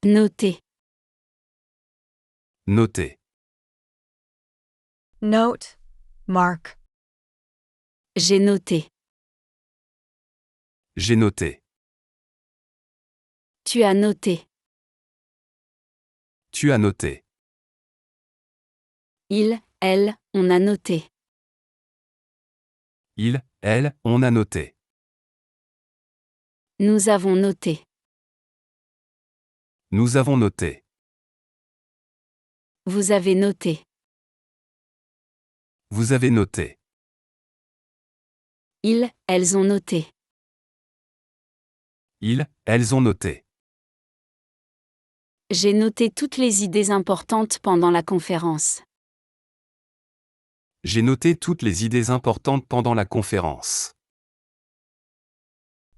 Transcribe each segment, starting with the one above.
Noter. Noter. Note. Mark. J'ai noté. J'ai noté. Tu as noté. Tu as noté. Il, elle, on a noté. Il, elle, on a noté. Nous avons noté. Nous avons noté. Vous avez noté. Vous avez noté. Ils, elles ont noté. Ils, elles ont noté. J'ai noté toutes les idées importantes pendant la conférence. J'ai noté toutes les idées importantes pendant la conférence.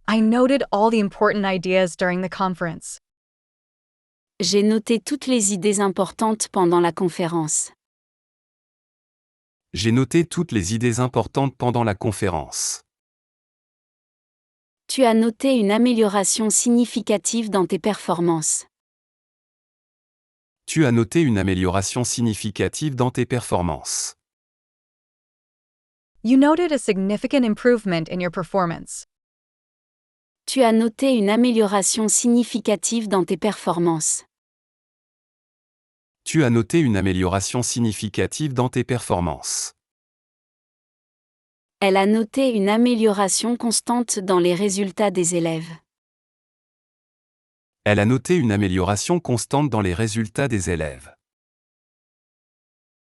I noted all the important ideas during the conference. J'ai noté toutes les idées importantes pendant la conférence. J'ai noté toutes les idées importantes pendant la conférence. Tu as noté une amélioration significative dans tes performances. Tu as noté une amélioration significative dans tes performances. You noted a significant improvement in your performance. Tu as noté une amélioration significative dans tes performances. Tu as noté une amélioration significative dans tes performances. Elle a noté une amélioration constante dans les résultats des élèves. Elle a noté une amélioration constante dans les résultats des élèves.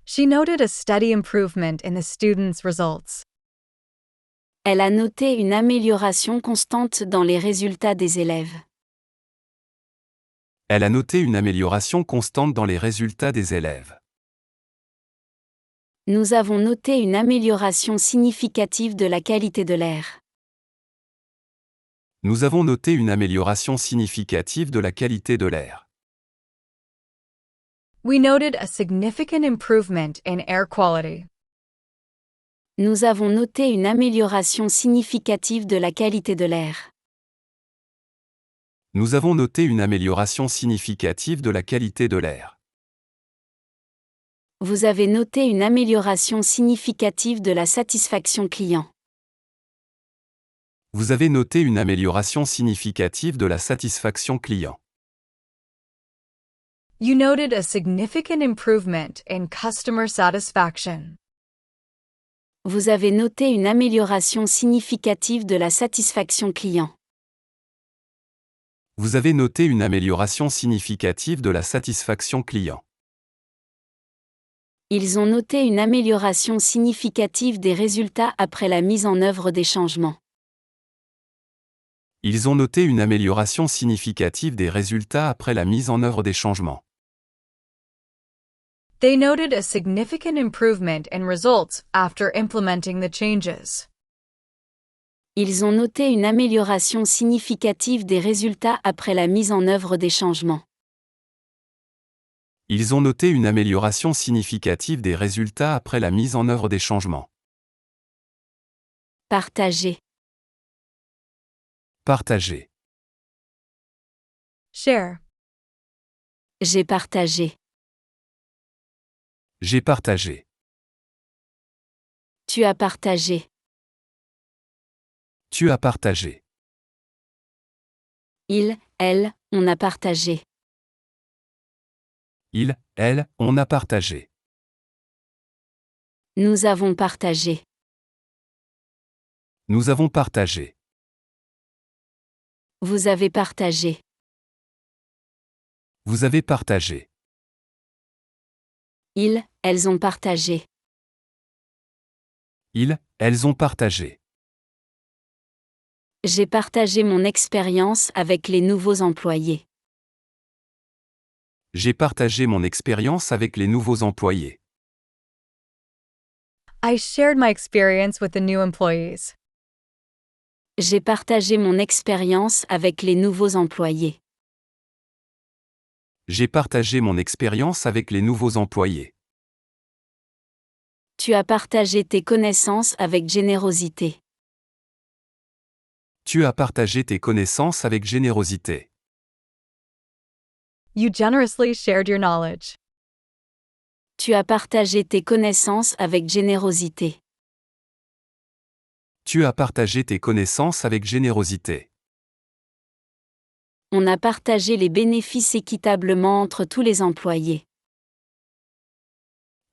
She noted a steady improvement in the students' results. Elle a noté une amélioration constante dans les résultats des élèves. Elle a noté une amélioration constante dans les résultats des élèves. Nous avons noté une amélioration significative de la qualité de l'air. Nous avons noté une amélioration significative de la qualité de l'air. We noted a significant improvement in air quality. Nous avons noté une amélioration significative de la qualité de l'air. Nous avons noté une amélioration significative de la qualité de l'air. Vous avez noté une amélioration significative de la satisfaction client. Vous avez noté une amélioration significative de la satisfaction client. You noted a significant improvement in customer satisfaction. Vous avez noté une amélioration significative de la satisfaction client. Vous avez noté une amélioration significative de la satisfaction client. Ils ont noté une amélioration significative des résultats après la mise en œuvre des changements. Ils ont noté une amélioration significative des résultats après la mise en œuvre des changements. They noted a significant improvement in results after implementing the changes. Ils ont noté une amélioration significative des résultats après la mise en œuvre des changements. Ils ont noté une amélioration significative des résultats après la mise en œuvre des changements. Partager. Partager. Share. J'ai partagé. J'ai partagé. Tu as partagé. Tu as partagé. Il, elle, on a partagé. Il, elle, on a partagé. Nous avons partagé. Nous avons partagé. Vous avez partagé. Vous avez partagé. Ils, elles ont partagé. Ils, elles ont partagé. J'ai partagé mon expérience avec les nouveaux employés. J'ai partagé mon expérience avec les nouveaux employés. I shared my experience with the new employees. J'ai partagé mon expérience avec les nouveaux employés. J'ai partagé mon expérience avec les nouveaux employés. Tu as partagé tes connaissances avec générosité. Tu as partagé tes connaissances avec générosité. You generously shared your knowledge. Tu as partagé tes connaissances avec générosité. Tu as partagé tes connaissances avec générosité. On a partagé les bénéfices équitablement entre tous les employés.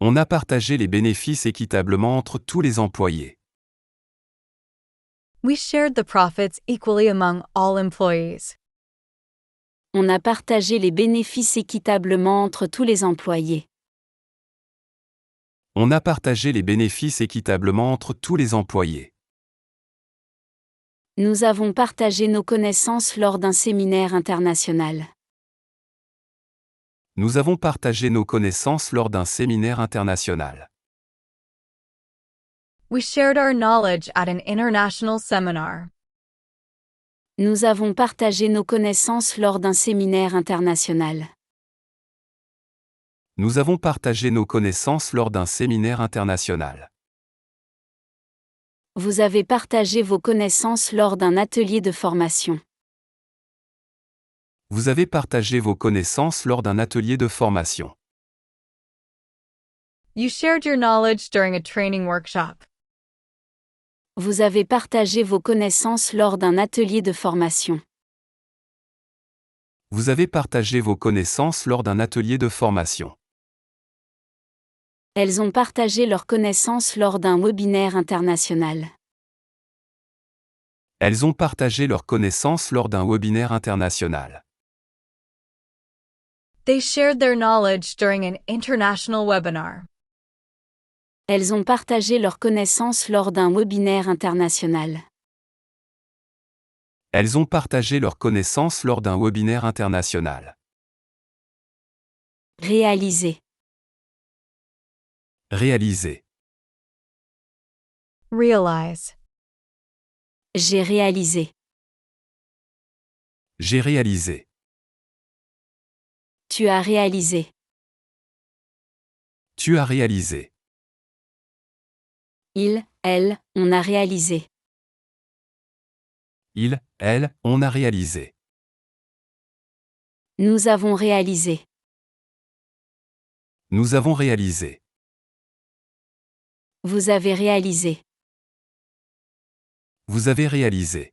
On a partagé les bénéfices équitablement entre tous les employés. We shared the profits equally among all employees. On a partagé les bénéfices équitablement entre tous les employés. On a partagé les bénéfices équitablement entre tous les employés. Nous avons partagé nos connaissances lors d'un séminaire international. Nous avons partagé nos connaissances lors d'un séminaire international. We shared our knowledge at an international seminar. Nous avons partagé nos connaissances lors d'un séminaire international. Nous avons partagé nos connaissances lors d'un séminaire international. Vous avez partagé vos connaissances lors d'un atelier de formation. Vous avez partagé vos connaissances lors d'un atelier de formation. You shared your knowledge during a training workshop. Vous avez partagé vos connaissances lors d'un atelier de formation. Vous avez partagé vos connaissances lors d'un atelier de formation. Elles ont partagé leurs connaissances lors d'un webinaire international. Elles ont partagé leurs connaissances lors d'un webinaire international. They shared their knowledge during an international webinar. Elles ont partagé leurs connaissances lors d'un webinaire international. Elles ont partagé leurs connaissances lors d'un webinaire international. Réaliser. Réaliser. Realize. J'ai réalisé. J'ai réalisé. Tu as réalisé. Tu as réalisé. Il, elle, on a réalisé. Il, elle, on a réalisé. Nous avons réalisé. Nous avons réalisé. Vous avez réalisé. Vous avez réalisé.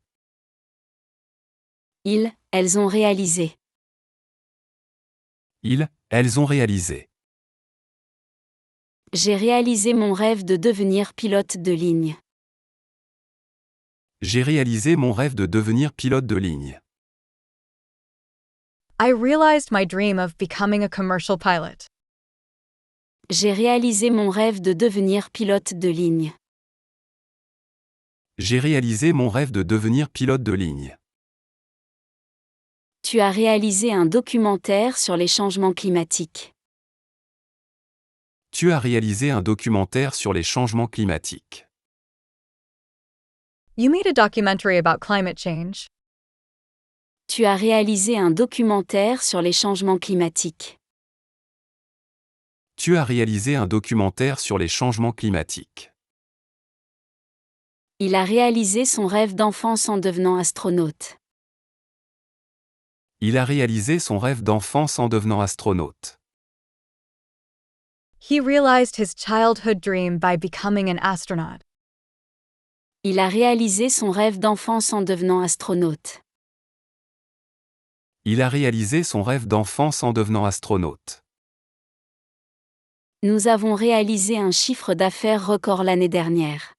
Ils, elles ont réalisé. Ils, elles ont réalisé. J'ai réalisé mon rêve de devenir pilote de ligne. J'ai réalisé mon rêve de devenir pilote de ligne. I realized my dream of becoming a commercial pilot. J'ai réalisé mon rêve de devenir pilote de ligne. J'ai réalisé mon rêve de devenir pilote de ligne. Tu as réalisé un documentaire sur les changements climatiques. Tu as réalisé un documentaire sur les changements climatiques. You made a documentary about climate change. Tu as réalisé un documentaire sur les changements climatiques. Tu as réalisé un documentaire sur les changements climatiques. Il a réalisé son rêve d'enfance en devenant astronaute. Il a réalisé son rêve d'enfance en devenant astronaute. He realized his childhood dream by becoming an astronaut. Il a réalisé son rêve d'enfance en devenant astronaute. Il a réalisé son rêve d'enfance en devenant astronaute. Nous avons réalisé un chiffre d'affaires record l'année dernière.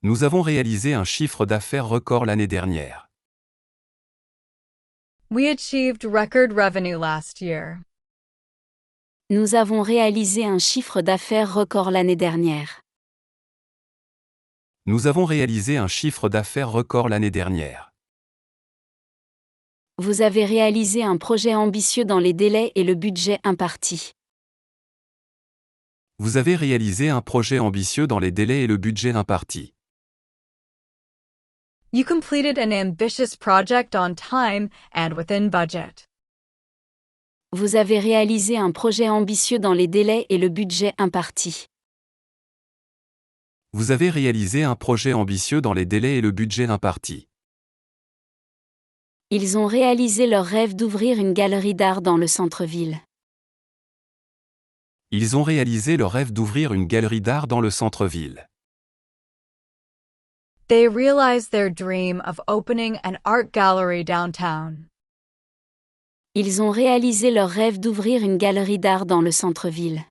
Nous avons réalisé un chiffre d'affaires record l'année dernière. We achieved record revenue last year. Nous avons réalisé un chiffre d'affaires record l'année dernière. Nous avons réalisé un chiffre d'affaires record l'année dernière. Vous avez réalisé un projet ambitieux dans les délais et le budget impartis. Vous avez réalisé un projet ambitieux dans les délais et le budget imparti. You completed an ambitious project on time and within budget. Vous avez réalisé un projet ambitieux dans les délais et le budget imparti. Vous avez réalisé un projet ambitieux dans les délais et le budget imparti. Ils ont réalisé leur rêve d'ouvrir une galerie d'art dans le centre-ville. Ils ont réalisé leur rêve d'ouvrir une galerie d'art dans le centre-ville. They realized their dream of opening an art gallery downtown. Ils ont réalisé leur rêve d'ouvrir une galerie d'art dans le centre-ville.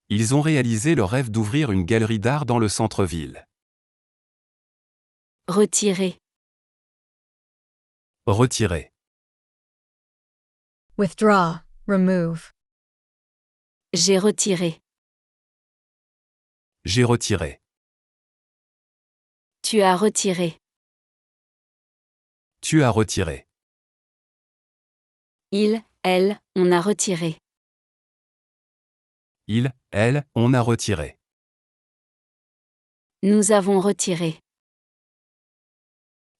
Ils ont réalisé leur rêve d'ouvrir une galerie d'art dans le centre-ville. Retirer. Retirer. Withdraw, remove. J'ai retiré. J'ai retiré. Tu as retiré. Tu as retiré. Il, elle, on a retiré. Il, elle, on a retiré. Nous avons retiré.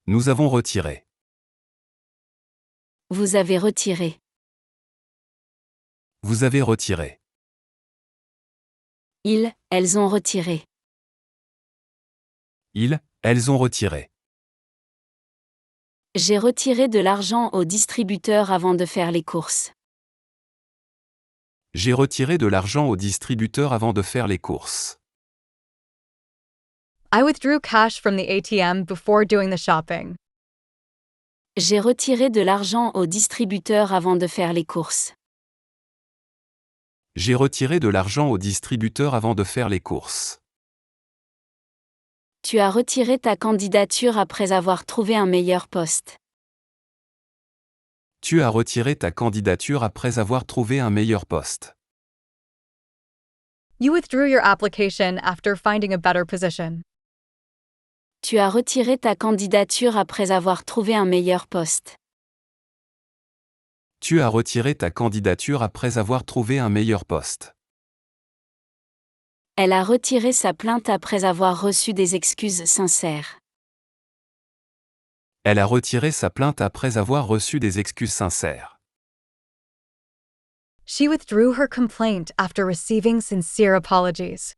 Nous avons retiré. Vous avez retiré. Vous avez retiré. Ils, elles ont retiré. Ils, elles ont retiré. J'ai retiré de l'argent au distributeur avant de faire les courses. J'ai retiré de l'argent au distributeur avant de faire les courses. I withdrew cash from the ATM before doing the shopping. J'ai retiré de l'argent au distributeur avant de faire les courses. J'ai retiré de l'argent au distributeur avant de faire les courses. Tu as retiré ta candidature après avoir trouvé un meilleur poste. Tu as retiré ta candidature après avoir trouvé un meilleur poste. You withdrew your application after finding a better position. Tu as retiré ta candidature après avoir trouvé un meilleur poste. Tu as retiré ta candidature après avoir trouvé un meilleur poste. Elle a retiré sa plainte après avoir reçu des excuses sincères. Elle a retiré sa plainte après avoir reçu des excuses sincères. She withdrew her complaint after receiving sincere apologies.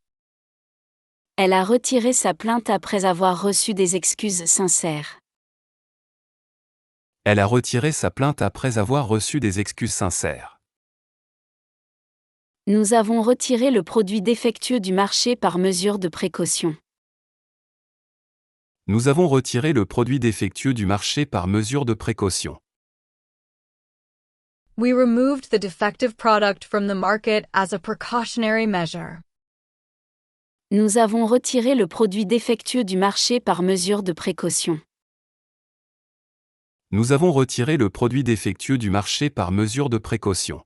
Elle a retiré sa plainte après avoir reçu des excuses sincères. Elle a retiré sa plainte après avoir reçu des excuses sincères. Nous avons retiré le produit défectueux du marché par mesure de précaution. Nous avons retiré le produit défectueux du marché par mesure de précaution. We removed the defective product from the market as a precautionary measure. Nous avons retiré le produit défectueux du marché par mesure de précaution. Nous avons retiré le produit défectueux du marché par mesure de précaution.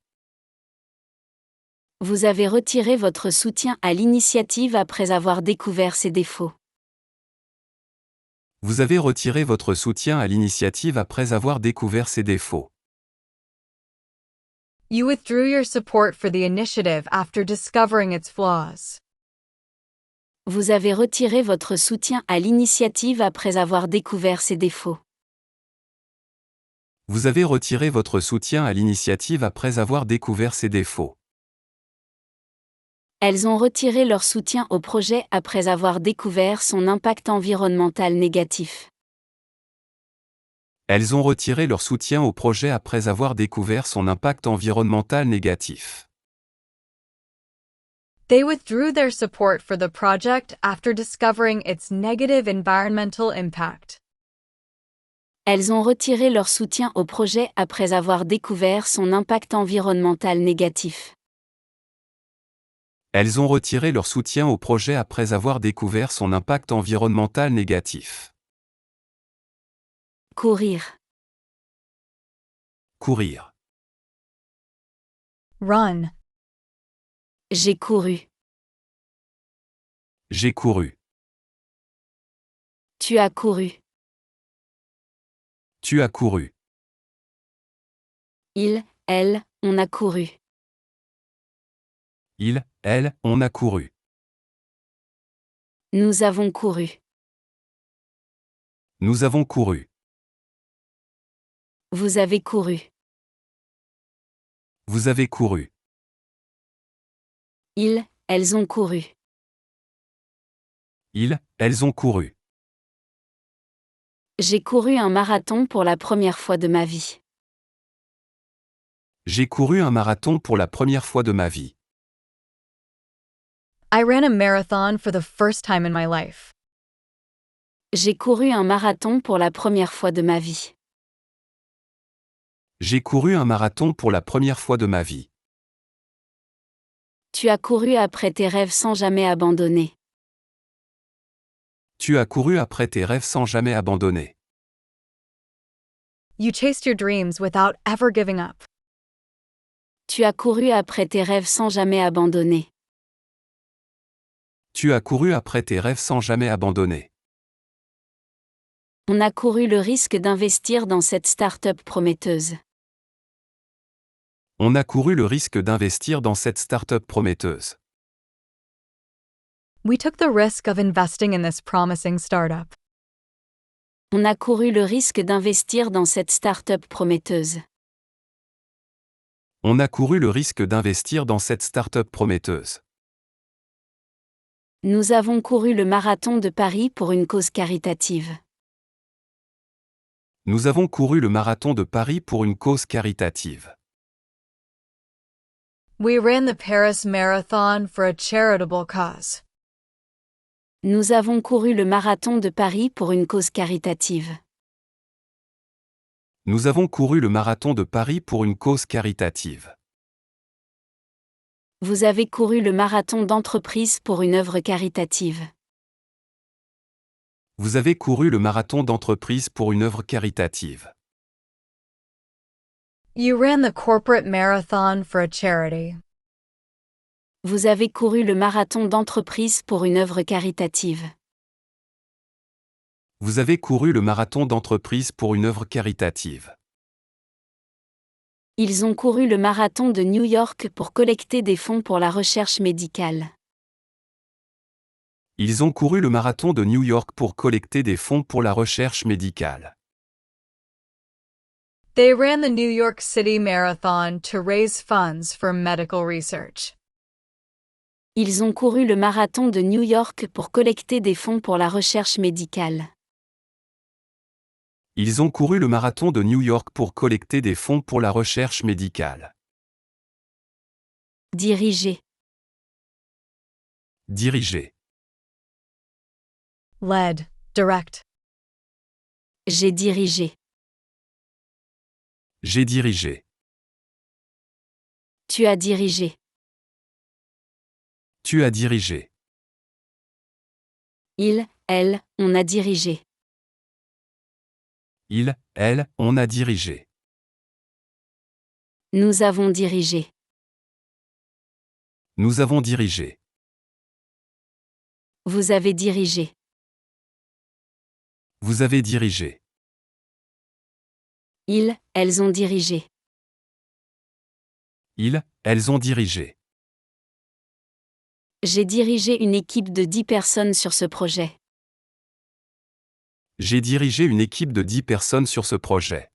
Vous avez retiré votre soutien à l'initiative après avoir découvert ses défauts. Vous avez retiré votre soutien à l'initiative après avoir découvert ses défauts. You withdrew your support for the initiative after discovering its flaws. Vous avez retiré votre soutien à l'initiative après avoir découvert ses défauts. Vous avez retiré votre soutien à l'initiative après avoir découvert ses défauts. Elles ont retiré leur soutien au projet après avoir découvert son impact environnemental négatif. Elles ont retiré leur soutien au projet après avoir découvert son impact environnemental négatif. They withdrew their support for the project after discovering its negative environmental impact. Elles ont retiré leur soutien au projet après avoir découvert son impact environnemental négatif. Elles ont retiré leur soutien au projet après avoir découvert son impact environnemental négatif. Courir. Courir. Run. J'ai couru. J'ai couru. Tu as couru. Tu as couru. Il, elle, on a couru. Il, elle, on a couru. Nous avons couru. Nous avons couru. Vous avez couru. Vous avez couru. Ils, elles ont couru. Ils, elles ont couru. J'ai couru un marathon pour la première fois de ma vie. J'ai couru un marathon pour la première fois de ma vie. I ran a marathon for the first time in my life. J'ai couru un marathon pour la première fois de ma vie. J'ai couru un marathon pour la première fois de ma vie. Tu as couru après tes rêves sans jamais abandonner. Tu as couru après tes rêves sans jamais abandonner. You chased your dreams without ever giving up. Tu as couru après tes rêves sans jamais abandonner. Tu as couru après tes rêves sans jamais abandonner. On a couru le risque d'investir dans cette start-up prometteuse. On a couru le risque d'investir dans cette start-up prometteuse. We took the risk of investing in this promising startup. On a couru le risque d'investir dans cette start-up prometteuse. On a couru le risque d'investir dans cette start-up prometteuse. Nous avons couru le marathon de Paris pour une cause caritative. Nous avons couru le marathon de Paris pour une cause caritative. We ran the Paris Marathon for a charitable cause. Nous avons couru le marathon de Paris pour une cause caritative. Nous avons couru le marathon de Paris pour une cause caritative. Vous avez couru le marathon d'entreprise pour une œuvre caritative. Vous avez couru le marathon d'entreprise pour une œuvre caritative. You ran the corporate marathon for a charity. Vous avez couru le marathon d'entreprise pour une œuvre caritative. Vous avez couru le marathon d'entreprise pour une œuvre caritative. Ils ont couru le marathon de New York pour collecter des fonds pour la recherche médicale. Ils ont couru le marathon de New York pour collecter des fonds pour la recherche médicale. They ran the New York City Marathon to raise funds for medical research. Ils ont couru le marathon de New York pour collecter des fonds pour la recherche médicale. Ils ont couru le marathon de New York pour collecter des fonds pour la recherche médicale. Diriger. Diriger. Led, direct. J'ai dirigé. J'ai dirigé. Tu as dirigé. Tu as dirigé. Il, elle, on a dirigé. Il, elle, on a dirigé. Nous avons dirigé. Nous avons dirigé. Vous avez dirigé. Vous avez dirigé. Ils, elles ont dirigé. Ils, elles ont dirigé. J'ai dirigé une équipe de 10 personnes sur ce projet. J'ai dirigé une équipe de 10 personnes sur ce projet.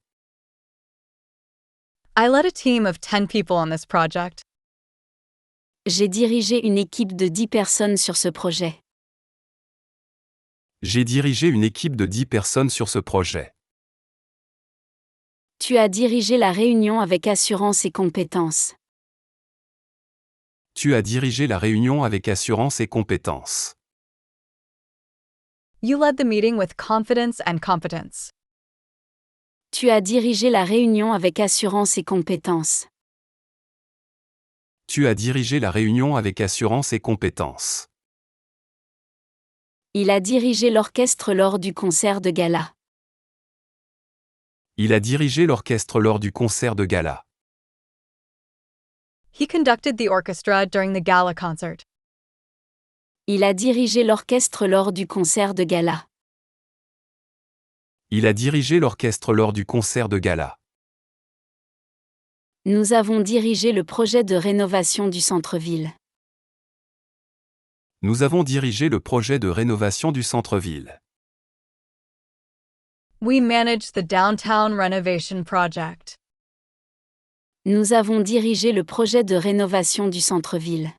I led a team of 10 people on this project. J'ai dirigé une équipe de 10 personnes sur ce projet. J'ai dirigé une équipe de 10 personnes sur ce projet. Tu as dirigé la réunion avec assurance et compétence. Tu as dirigé la réunion avec assurance et compétence. You led the meeting with confidence and competence. Tu as dirigé la réunion avec assurance et compétence. Tu as dirigé la réunion avec assurance et compétence. Il a dirigé l'orchestre lors du concert de gala. Il a dirigé l'orchestre lors du concert de gala. He conducted the orchestra during the gala concert. Il a dirigé l'orchestre lors du concert de gala. Il a dirigé l'orchestre lors du concert de gala. Nous avons dirigé le projet de rénovation du centre-ville. Nous avons dirigé le projet de rénovation du centre-ville. We managed the downtown renovation project. Nous avons dirigé le projet de rénovation du centre-ville.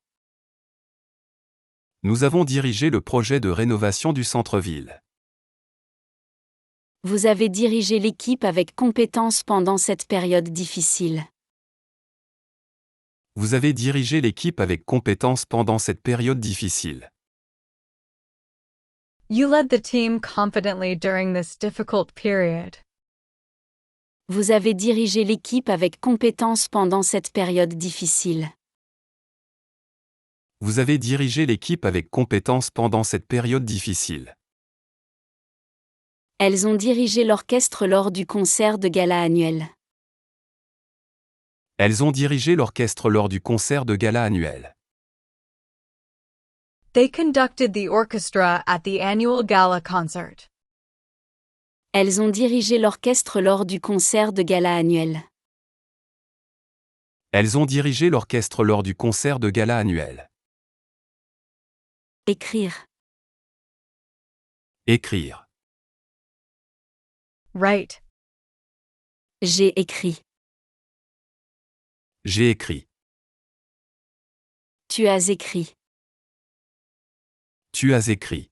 Nous avons dirigé le projet de rénovation du centre-ville. Vous avez dirigé l'équipe avec compétence pendant cette période difficile. Vous avez dirigé l'équipe avec compétence pendant cette période difficile. You led the team confidently during this difficult period. Vous avez dirigé l'équipe avec compétence pendant cette période difficile. Vous avez dirigé l'équipe avec compétence pendant cette période difficile. Elles ont dirigé l'orchestre lors du concert de gala annuel. Elles ont dirigé l'orchestre lors du concert de gala annuel. They conducted the orchestra at the annual gala concert. Elles ont dirigé l'orchestre lors du concert de gala annuel. Elles ont dirigé l'orchestre lors du concert de gala annuel. Écrire. Écrire. Write. J'ai écrit. J'ai écrit. Tu as écrit. Tu as écrit.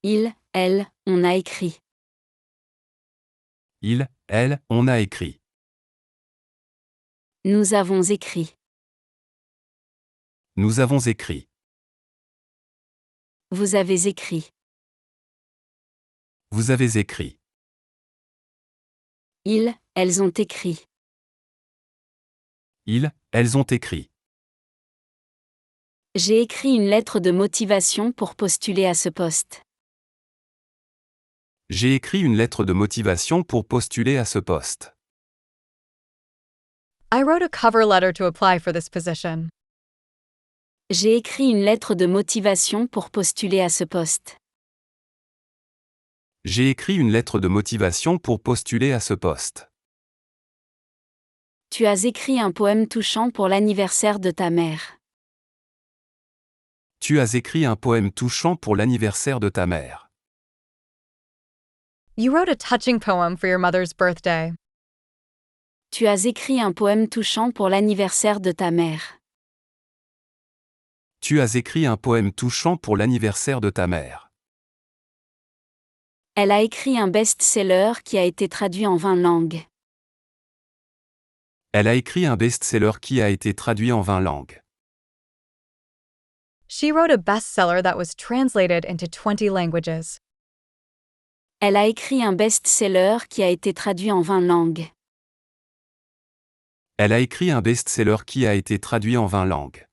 Il, elle, on a écrit. Il, elle, on a écrit. Nous avons écrit. Nous avons écrit. Vous avez écrit. Vous avez écrit. Ils, elles ont écrit. Ils, elles ont écrit. J'ai écrit une lettre de motivation pour postuler à ce poste. J'ai écrit une lettre de motivation pour postuler à ce poste. I wrote a cover letter to apply for this position. J'ai écrit une lettre de motivation pour postuler à ce poste. J'ai écrit une lettre de motivation pour postuler à ce poste. Tu as écrit un poème touchant pour l'anniversaire de ta mère. Tu as écrit un poème touchant pour l'anniversaire de ta mère. You wrote a touching poem for your mother's birthday. Tu as écrit un poème touchant pour l'anniversaire de ta mère. Tu as écrit un poème touchant pour l'anniversaire de ta mère. Elle a écrit un best-seller qui a été traduit en 20 langues. Elle a écrit un best-seller qui a été traduit en 20 langues. She wrote a bestseller that was translated into 20 languages. Elle a écrit un best-seller qui a été traduit en 20 langues. Elle a écrit un best-seller qui a été traduit en 20 langues.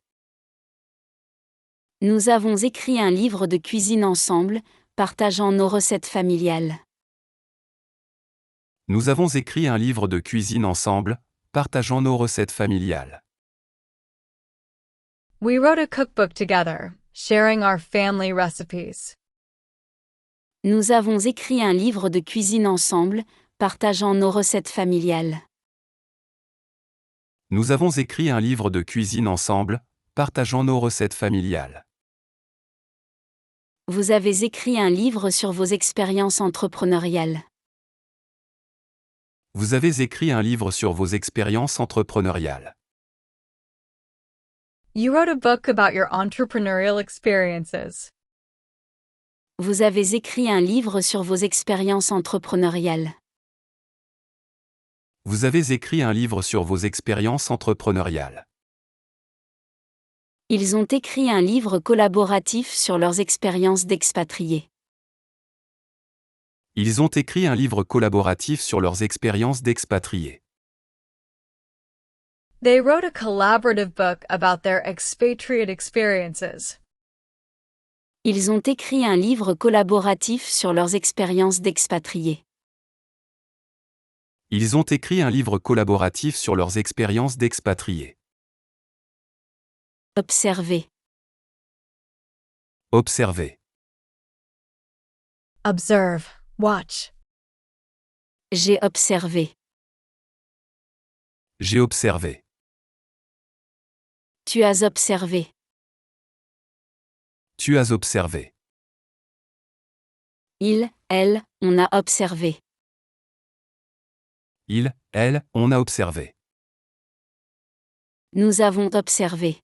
Nous avons écrit un livre de cuisine ensemble, partageant nos recettes familiales. Nous avons écrit un livre de cuisine ensemble, partageant nos recettes familiales. We wrote a cookbook together, sharing our family recipes. Nous avons écrit un livre de cuisine ensemble, partageant nos recettes familiales. Nous avons écrit un livre de cuisine ensemble, partageant nos recettes familiales. Vous avez écrit un livre sur vos expériences entrepreneuriales. Vous avez écrit un livre sur vos expériences entrepreneuriales. You wrote a book about your entrepreneurial experiences. Vous avez écrit un livre sur vos expériences entrepreneuriales. Vous avez écrit un livre sur vos expériences entrepreneuriales. Ils ont écrit un livre collaboratif sur leurs expériences d'expatriés. Ils ont écrit un livre collaboratif sur leurs expériences d'expatriés. They wrote a collaborative book about their expatriate experiences. Ils ont écrit un livre collaboratif sur leurs expériences d'expatriés. Ils ont écrit un livre collaboratif sur leurs expériences d'expatriés. Observer. Observer. Observe. Watch. J'ai observé. J'ai observé. Tu as observé. Tu as observé. Il, elle, on a observé. Il, elle, on a observé. Nous avons observé.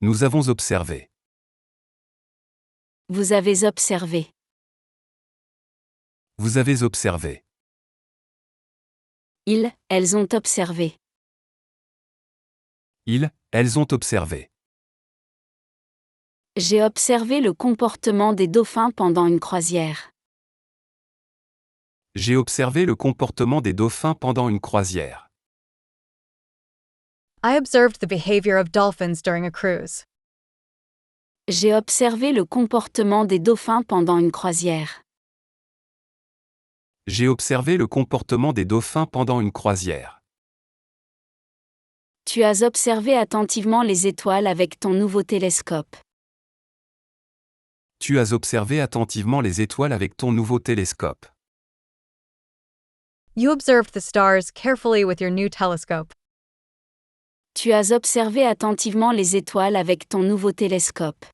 Nous avons observé. Vous avez observé. Vous avez observé. Elles ont observé. Elles ont observé. J'ai observé le comportement des dauphins pendant une croisière. J'ai observé le comportement des dauphins pendant une croisière. I observed the behavior of dolphins during a cruise. J'ai observé le comportement des dauphins pendant une croisière. J'ai observé le comportement des dauphins pendant une croisière. Tu as observé attentivement les étoiles avec ton nouveau télescope. Tu as observé attentivement les étoiles avec ton nouveau télescope. You observed the stars carefully with your new telescope. Tu as observé attentivement les étoiles avec ton nouveau télescope.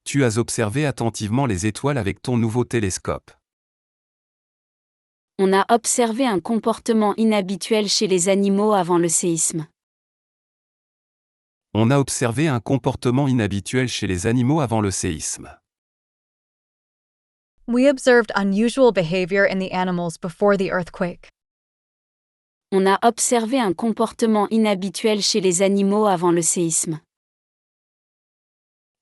Tu as observé attentivement les étoiles avec ton nouveau télescope. On a observé un comportement inhabituel chez les animaux avant le séisme. On a observé un comportement inhabituel chez les animaux avant le séisme. We observed unusual behavior in the animals before the earthquake. On a observé un comportement inhabituel chez les animaux avant le séisme.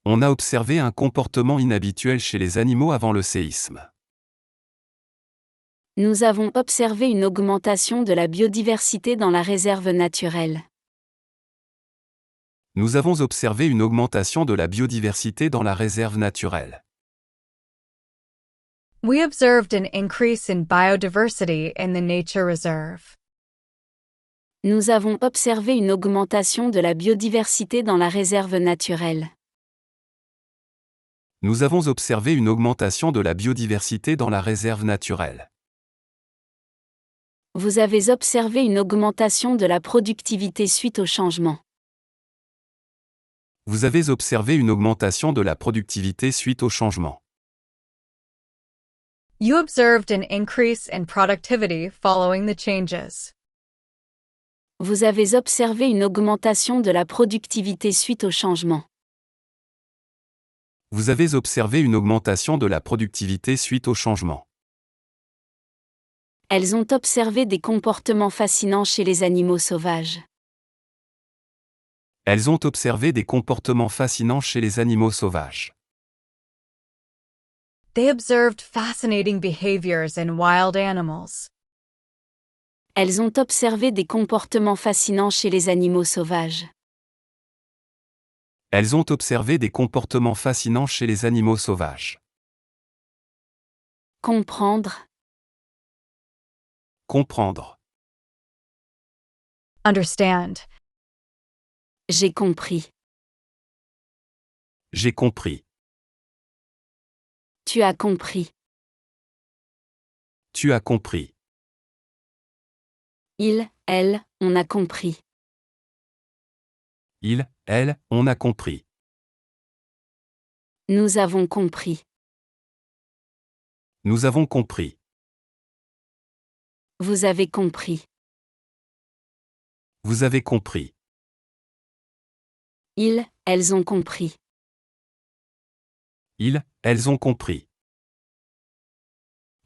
On a observé un comportement inhabituel chez les animaux avant le séisme. Nous avons observé une augmentation de la biodiversité dans la réserve naturelle. Nous avons observé une augmentation de la biodiversité dans la réserve naturelle. We observed an increase in biodiversity in the nature reserve. Nous avons observé une augmentation de la biodiversité dans la réserve naturelle. Nous avons observé une augmentation de la biodiversité dans la réserve naturelle. Vous avez observé une augmentation de la productivité suite au changement. Vous avez observé une augmentation de la productivité suite au changement. You observed an increase in productivity following the changes. Vous avez observé une augmentation de la productivité suite au changement. Vous avez observé une augmentation de la productivité suite au changement. Elles ont observé des comportements fascinants chez les animaux sauvages. Elles ont observé des comportements fascinants chez les animaux sauvages. They observed fascinating behaviors in wild animals. Elles ont observé des comportements fascinants chez les animaux sauvages. Elles ont observé des comportements fascinants chez les animaux sauvages. Comprendre. Comprendre. Understand. J'ai compris. J'ai compris. Tu as compris. Tu as compris. Elle, on a compris. Elle, on a compris. Nous avons compris. Nous avons compris. Vous avez compris. Vous avez compris. Elles ont compris. Elles ont compris.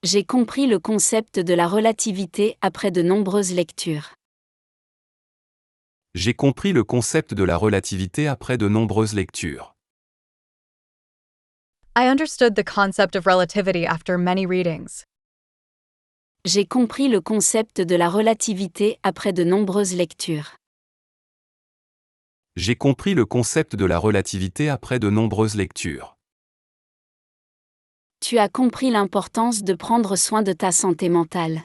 J'ai compris le concept de la relativité après de nombreuses lectures. J'ai compris le concept de la relativité après de nombreuses lectures. I understood the concept of relativity after many readings. J'ai compris le concept de la relativité après de nombreuses lectures. J'ai compris le concept de la relativité après de nombreuses lectures. Tu as compris l'importance de prendre soin de ta santé mentale.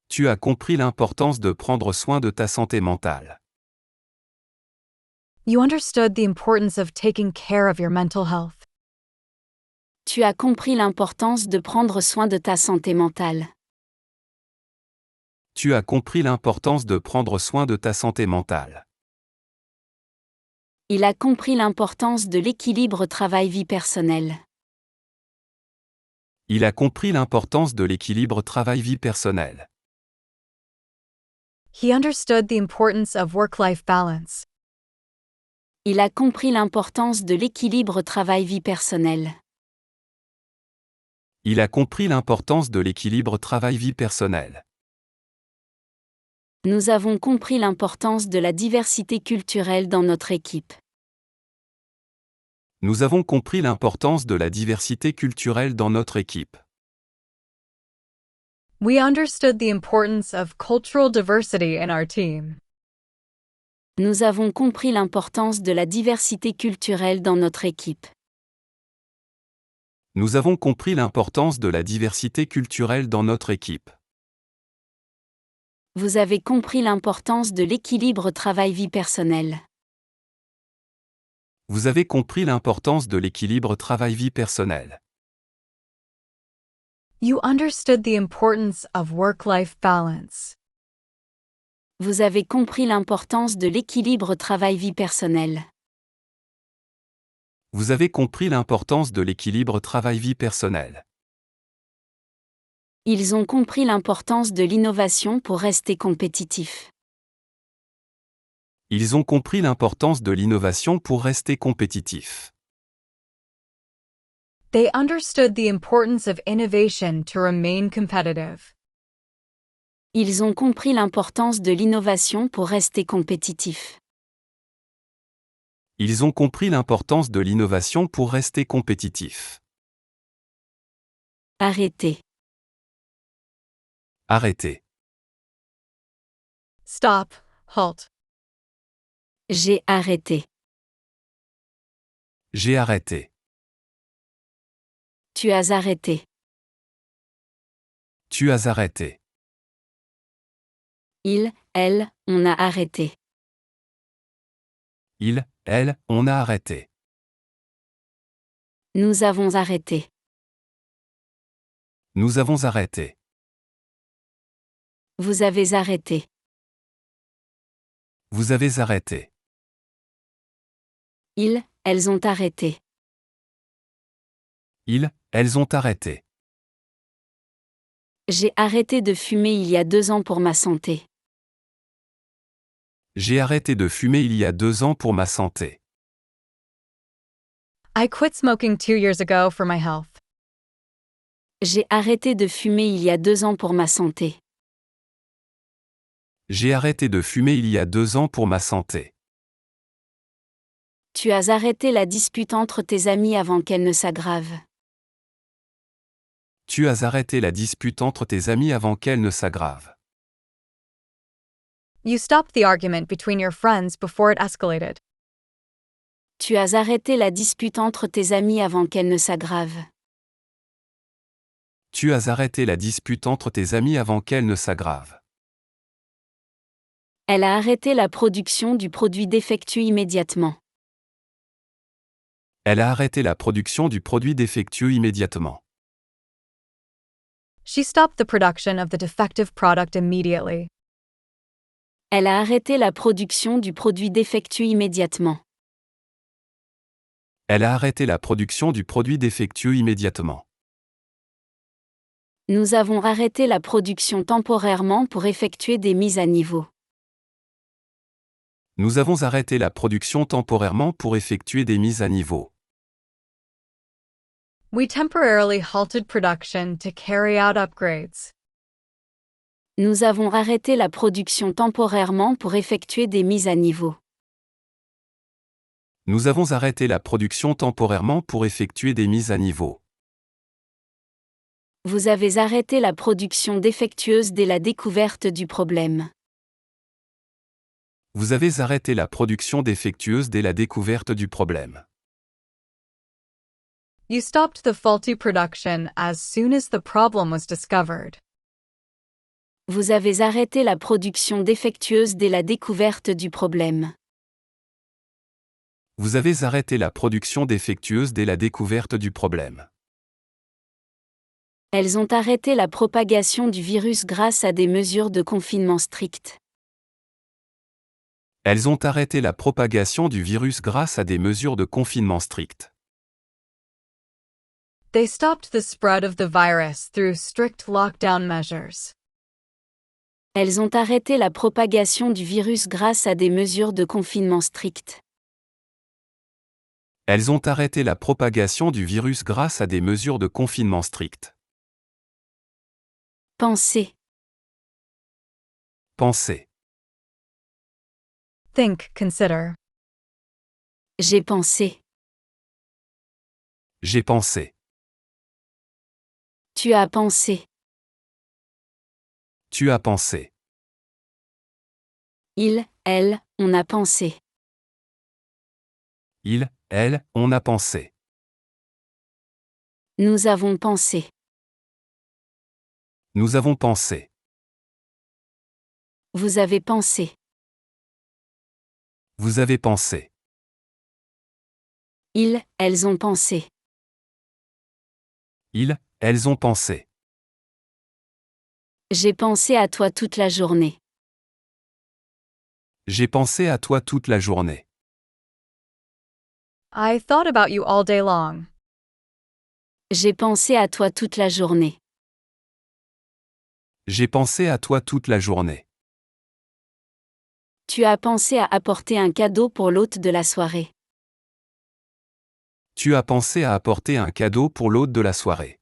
Tu as compris l'importance de prendre soin de ta santé mentale. You understood the importance of taking care of your mental health. Tu as compris l'importance de prendre soin de ta santé mentale. Tu as compris l'importance de prendre soin de ta santé mentale. Il a compris l'importance de l'équilibre travail-vie personnelle. Il a compris l'importance de l'équilibre travail-vie personnelle. He understood the importance of work-life balance. Il a compris l'importance de l'équilibre travail-vie personnelle. Il a compris l'importance de l'équilibre travail-vie personnelle. Nous avons compris l'importance de la diversité culturelle dans notre équipe. Nous avons compris l'importance de la diversité culturelle dans notre équipe. We understood the importance of cultural diversity in our team. Nous avons compris l'importance de la diversité culturelle dans notre équipe. Nous avons compris l'importance de la diversité culturelle dans notre équipe. Vous avez compris l'importance de l'équilibre travail-vie personnelle. Vous avez compris l'importance de l'équilibre travail-vie personnelle. You understood the importance of work-life balance. Vous avez compris l'importance de l'équilibre travail-vie personnelle. Vous avez compris l'importance de l'équilibre travail-vie personnelle. Ils ont compris l'importance de l'innovation pour rester compétitifs. Ils ont compris l'importance de l'innovation pour rester compétitifs. They understood the importance of innovation to remain competitive. Ils ont compris l'importance de l'innovation pour rester compétitifs. Ils ont compris l'importance de l'innovation pour rester compétitifs. Arrêtez. Arrêtez. Stop, halt. J'ai arrêté. J'ai arrêté. Tu as arrêté. Tu as arrêté. Il, elle, on a arrêté. Il, elle, on a arrêté. Nous avons arrêté. Nous avons arrêté. Vous avez arrêté. Vous avez arrêté. Ils, elles ont arrêté. Ils, elles ont arrêté. J'ai arrêté de fumer il y a 2 ans pour ma santé. J'ai arrêté de fumer il y a 2 ans pour ma santé. I quit smoking 2 years ago for my health. J'ai arrêté de fumer il y a 2 ans pour ma santé. J'ai arrêté de fumer il y a 2 ans pour ma santé. Tu as arrêté la dispute entre tes amis avant qu'elle ne s'aggrave. Tu as arrêté la dispute entre tes amis avant qu'elle ne s'aggrave. You stopped the argument between your friends before it escalated. Tu as arrêté la dispute entre tes amis avant qu'elle ne s'aggrave. Tu as arrêté la dispute entre tes amis avant qu'elle ne s'aggrave. Elle a arrêté la production du produit défectueux immédiatement. Elle a arrêté la production du produit défectueux immédiatement. She stopped the production of the defective product immediately. Elle a arrêté la production du produit défectueux immédiatement. Elle a arrêté la production du produit défectueux immédiatement. Nous avons arrêté la production temporairement pour effectuer des mises à niveau. Nous avons arrêté la production temporairement pour effectuer des mises à niveau. We temporarily halted production to carry out upgrades. Nous avons arrêté la production temporairement pour effectuer des mises à niveau. Nous avons arrêté la production temporairement pour effectuer des mises à niveau. Vous avez arrêté la production défectueuse dès la découverte du problème. Vous avez arrêté la production défectueuse dès la découverte du problème. You stopped the faulty production as soon as the problem was discovered. Vous avez arrêté la production défectueuse dès la découverte du problème. Vous avez arrêté la production défectueuse dès la découverte du problème. Elles ont arrêté la propagation du virus grâce à des mesures de confinement strictes. Elles ont arrêté la propagation du virus grâce à des mesures de confinement strictes. They stopped the spread of the virus through strict lockdown measures. Elles ont arrêté la propagation du virus grâce à des mesures de confinement strictes. Elles ont arrêté la propagation du virus grâce à des mesures de confinement strictes. Penser. Penser. Think, consider. J'ai pensé. J'ai pensé. Tu as pensé. Tu as pensé. Il, elle, on a pensé. Il, elle, on a pensé. Nous avons pensé. Nous avons pensé. Vous avez pensé. Vous avez pensé. Ils, elles ont pensé. Ils, elles ont pensé. J'ai pensé à toi toute la journée. J'ai pensé à toi toute la journée. I thought about you all day long. J'ai pensé à toi toute la journée. J'ai pensé à toi toute la journée. Tu as pensé à apporter un cadeau pour l'hôte de la soirée. Tu as pensé à apporter un cadeau pour l'hôte de la soirée.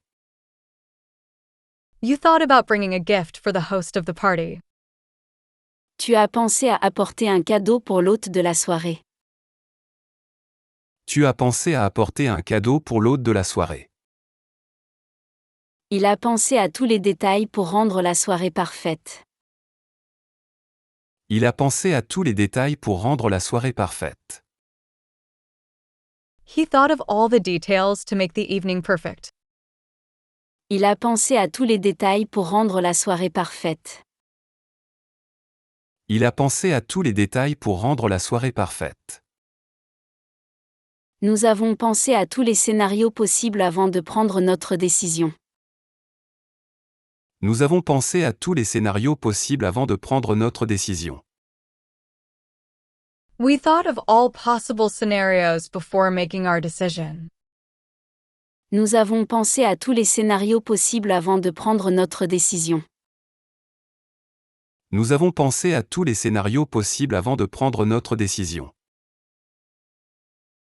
You thought about bringing a gift for the host of the party. Tu as pensé à apporter un cadeau pour l'hôte de la soirée. Tu as pensé à apporter un cadeau pour l'hôte de la soirée. Il a pensé à tous les détails pour rendre la soirée parfaite. Il a pensé à tous les détails pour rendre la soirée parfaite. He thought of all the details to make the evening perfect. Il a pensé à tous les détails pour rendre la soirée parfaite. Il a pensé à tous les détails pour rendre la soirée parfaite. Nous avons pensé à tous les scénarios possibles avant de prendre notre décision. Nous avons pensé à tous les scénarios possibles avant de prendre notre décision. We thought of all possible scenarios before making our decision. Nous avons pensé à tous les scénarios possibles avant de prendre notre décision. Nous avons pensé à tous les scénarios possibles avant de prendre notre décision.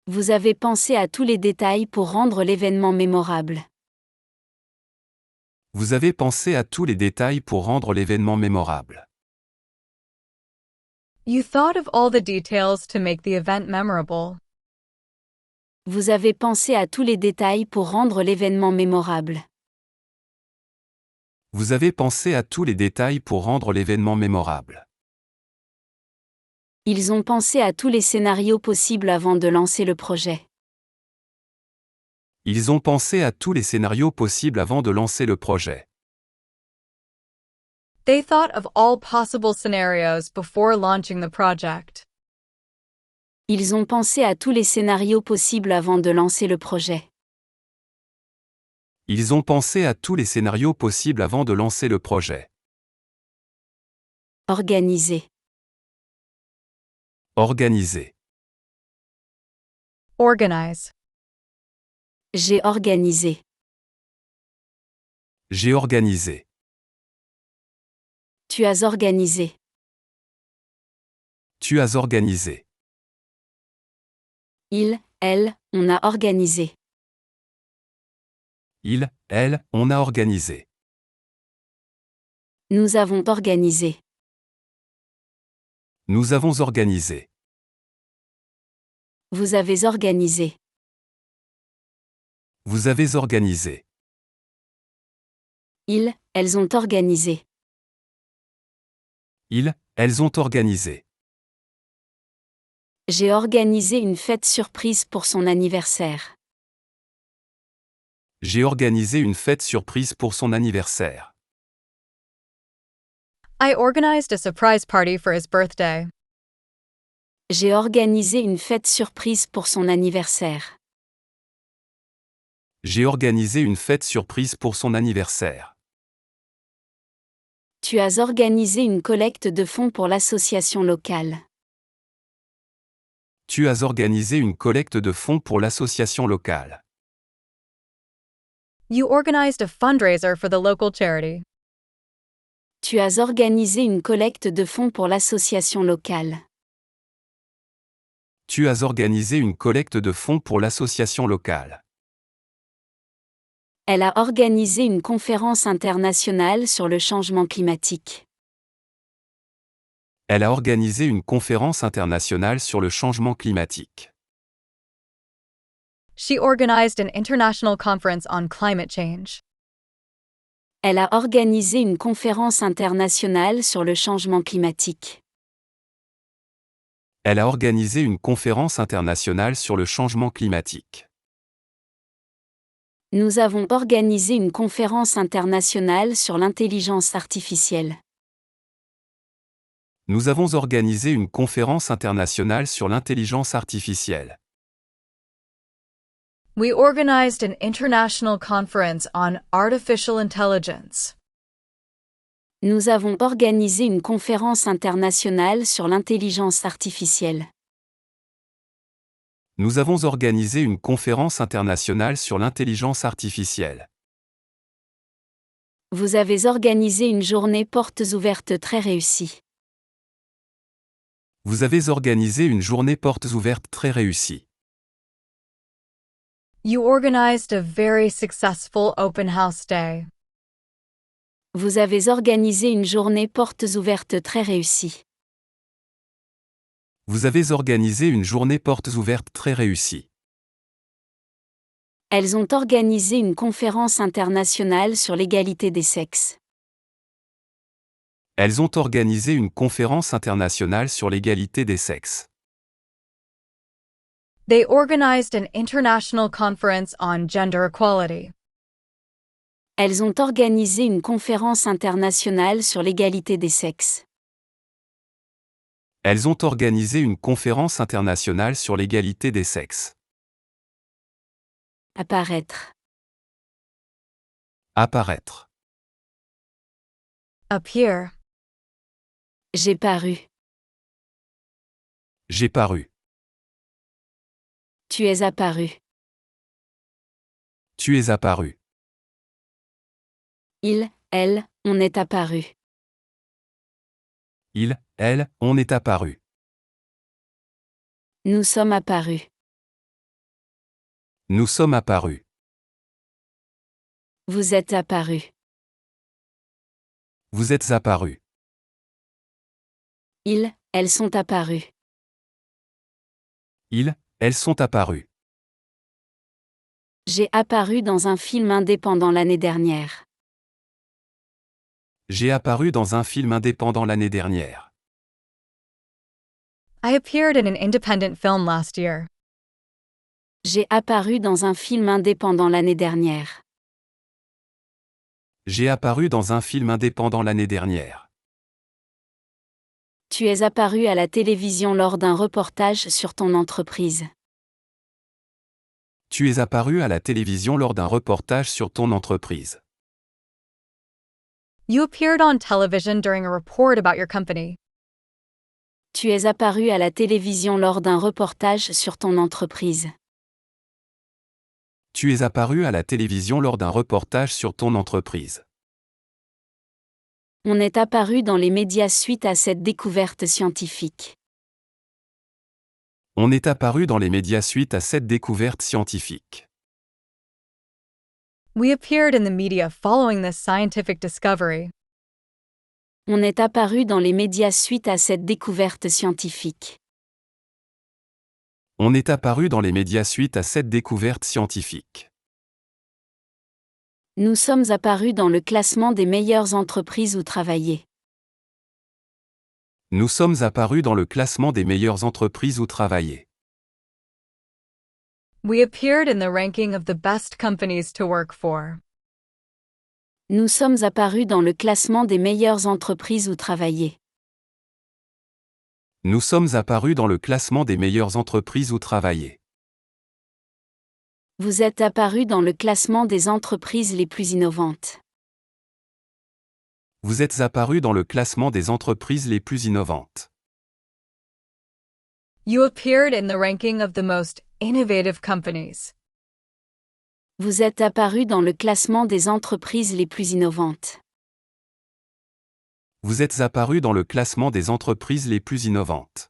Vous avez pensé à tous les détails pour rendre l'événement mémorable. Vous avez pensé à tous les détails pour rendre l'événement mémorable. You thought of all the details to make the event memorable. Vous avez pensé à tous les détails pour rendre l'événement mémorable. Vous avez pensé à tous les détails pour rendre l'événement mémorable. Ils ont pensé à tous les scénarios possibles avant de lancer le projet. Ils ont pensé à tous les scénarios possibles avant de lancer le projet. They thought of all possible scenarios before launching the project. Ils ont pensé à tous les scénarios possibles avant de lancer le projet. Ils ont pensé à tous les scénarios possibles avant de lancer le projet. Organiser. Organiser. Organize. J'ai organisé. J'ai organisé. Tu as organisé. Tu as organisé. Il, elle, on a organisé. Il, elle, on a organisé. Nous avons organisé. Nous avons organisé. Vous avez organisé. Vous avez organisé. Ils, elles ont organisé. Ils, elles ont organisé. J'ai organisé une fête surprise pour son anniversaire. J'ai organisé une fête surprise pour son anniversaire. I organized a surprise party for his birthday. J'ai organisé une fête surprise pour son anniversaire. J'ai organisé une fête surprise pour son anniversaire. Tu as organisé une collecte de fonds pour l'association locale. Tu as organisé une collecte de fonds pour l'association locale. You organized a fundraiser for the local charity. Tu as organisé une collecte de fonds pour l'association locale. Tu as organisé une collecte de fonds pour l'association locale. Elle a organisé une conférence internationale sur le changement climatique. Elle a organisé une conférence internationale sur le changement climatique. She organized an international conference on climate change. Elle a organisé une conférence internationale sur le changement climatique. Elle a organisé une conférence internationale sur le changement climatique. Nous avons organisé une conférence internationale sur l'intelligence artificielle. Nous avons organisé une conférence internationale sur l'intelligence artificielle. We organized an international conference on artificial intelligence. Nous avons organisé une conférence internationale sur l'intelligence artificielle. Nous avons organisé une conférence internationale sur l'intelligence artificielle. Vous avez organisé une journée portes ouvertes très réussie. Vous avez organisé une journée portes ouvertes très réussie. You organized a very successful open house day. Vous avez organisé une journée portes ouvertes très réussie. Vous avez organisé une journée portes ouvertes très réussie. Elles ont organisé une conférence internationale sur l'égalité des sexes. Elles ont organisé une conférence internationale sur l'égalité des sexes. They organized an international conference on gender equality. Elles ont organisé une conférence internationale sur l'égalité des sexes. Elles ont organisé une conférence internationale sur l'égalité des sexes. Apparaître. Apparaître. Appear. J'ai paru. J'ai paru. Tu es apparu. Tu es apparu. Il, elle, on est apparu. Il, elle, on est apparu. Nous sommes apparus. Nous sommes apparus. Vous êtes apparu. Vous êtes apparus. Ils, elles sont apparus. Ils, elles sont apparus. J'ai apparu dans un film indépendant l'année dernière. J'ai apparu dans un film indépendant l'année dernière. I appeared in an independent film last year. J'ai apparu dans un film indépendant l'année dernière. J'ai apparu dans un film indépendant l'année dernière. Tu es apparu à la télévision lors d'un reportage sur ton entreprise. Tu es apparu à la télévision lors d'un reportage sur ton entreprise. You appeared on television during a report about your company. Tu es apparu à la télévision lors d'un reportage sur ton entreprise. Tu es apparu à la télévision lors d'un reportage sur ton entreprise. On est apparu dans les médias suite à cette découverte scientifique. On est apparu dans les médias suite à cette découverte scientifique. We appeared in the media following this scientific discovery. On est apparu dans les médias suite à cette découverte scientifique. On est apparu dans les médias suite à cette découverte scientifique. Nous sommes apparus dans le classement des meilleures entreprises où travailler. Nous sommes apparus dans le classement des meilleures entreprises où travailler. We appeared in the ranking of the best companies to work for. Nous sommes apparus dans le classement des meilleures entreprises où travailler. Nous sommes apparus dans le classement des meilleures entreprises où travailler. Vous êtes apparus dans le classement des entreprises les plus innovantes. Vous êtes apparus dans le classement des entreprises les plus innovantes. You appeared in the ranking of the most innovative companies. Vous êtes apparus dans le classement des entreprises les plus innovantes. Vous êtes apparus dans le classement des entreprises les plus innovantes.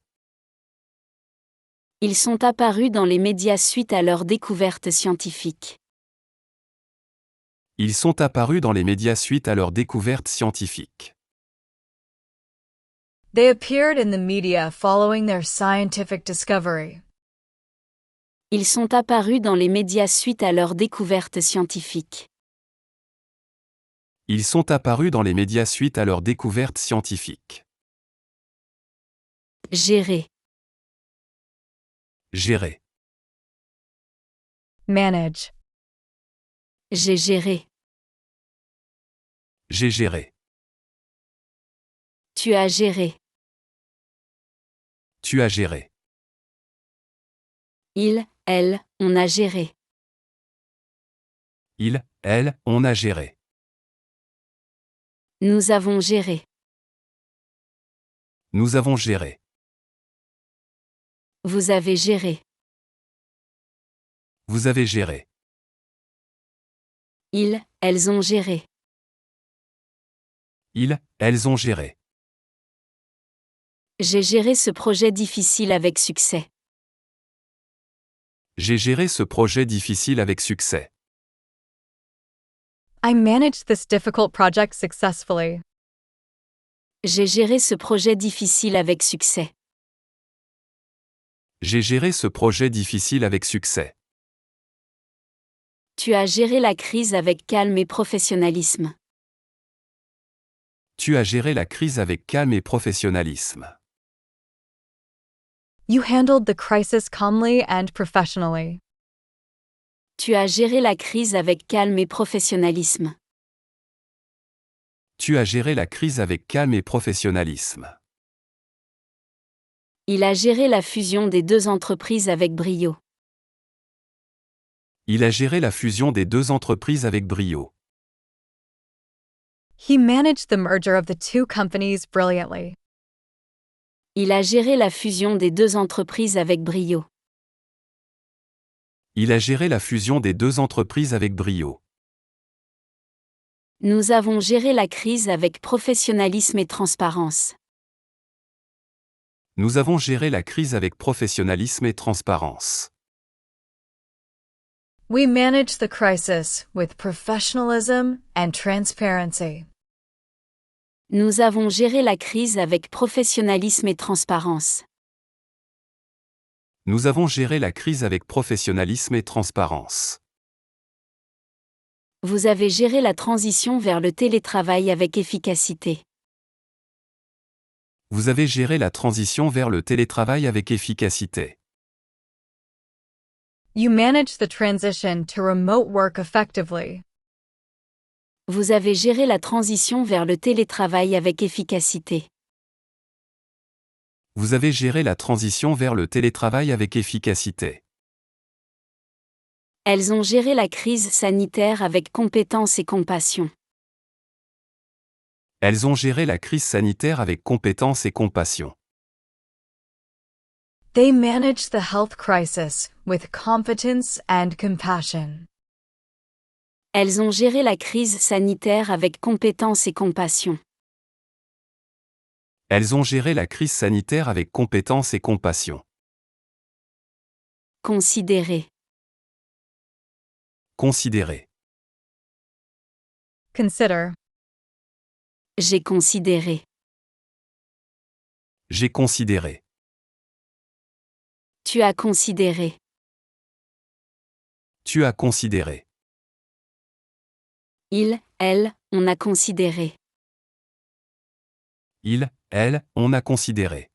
Ils sont apparus dans les médias suite à leur découverte scientifique. Ils sont apparus dans les médias suite à leur découverte scientifique. They appeared in the media following their scientific discovery. Ils sont apparus dans les médias suite à leur découverte scientifique. Ils sont apparus dans les médias suite à leur découverte scientifique. Gérer. Gérer. Manage. J'ai géré. J'ai géré. Tu as géré. Tu as géré. Il, elle, on a géré. Il, elle, on a géré. Nous avons géré. Nous avons géré. Vous avez géré. Vous avez géré. Ils, elles ont géré. Ils, elles ont géré. J'ai géré ce projet difficile avec succès. J'ai géré ce projet difficile avec succès. I managed this difficult project successfully. J'ai géré ce projet difficile avec succès. J'ai géré ce projet difficile avec succès. Tu as géré la crise avec calme et professionnalisme. Tu as géré la crise avec calme et professionnalisme. You handled the crisis calmly and professionally. Tu as géré la crise avec calme et professionnalisme. Tu as géré la crise avec calme et professionnalisme. Il a géré la fusion des deux entreprises avec brio. Il a géré la fusion des deux entreprises avec brio. He managed the merger of the two companies brilliantly. Il a géré la fusion des deux entreprises avec brio. Il a géré la fusion des deux entreprises avec brio. Nous avons géré la crise avec professionnalisme et transparence. Nous avons géré la crise avec professionnalisme et transparence. We managed the crisis with professionalism and transparency. Nous avons géré la crise avec professionnalisme et transparence. Nous avons géré la crise avec professionnalisme et transparence. Vous avez géré la transition vers le télétravail avec efficacité. Vous avez géré la transition vers le télétravail avec efficacité. You managed the transition to remote work effectively. Vous avez géré la transition vers le télétravail avec efficacité. Vous avez géré la transition vers le télétravail avec efficacité. Elles ont géré la crise sanitaire avec compétence et compassion. Elles ont géré la crise sanitaire avec compétence et compassion. They managed the health crisis with competence and compassion. Elles ont géré la crise sanitaire avec compétence et compassion. Elles ont géré la crise sanitaire avec compétence et compassion. Considérer. Considérer. Consider. J'ai considéré. J'ai considéré. Tu as considéré. Tu as considéré. Il, elle, on a considéré. Il, elle, on a considéré.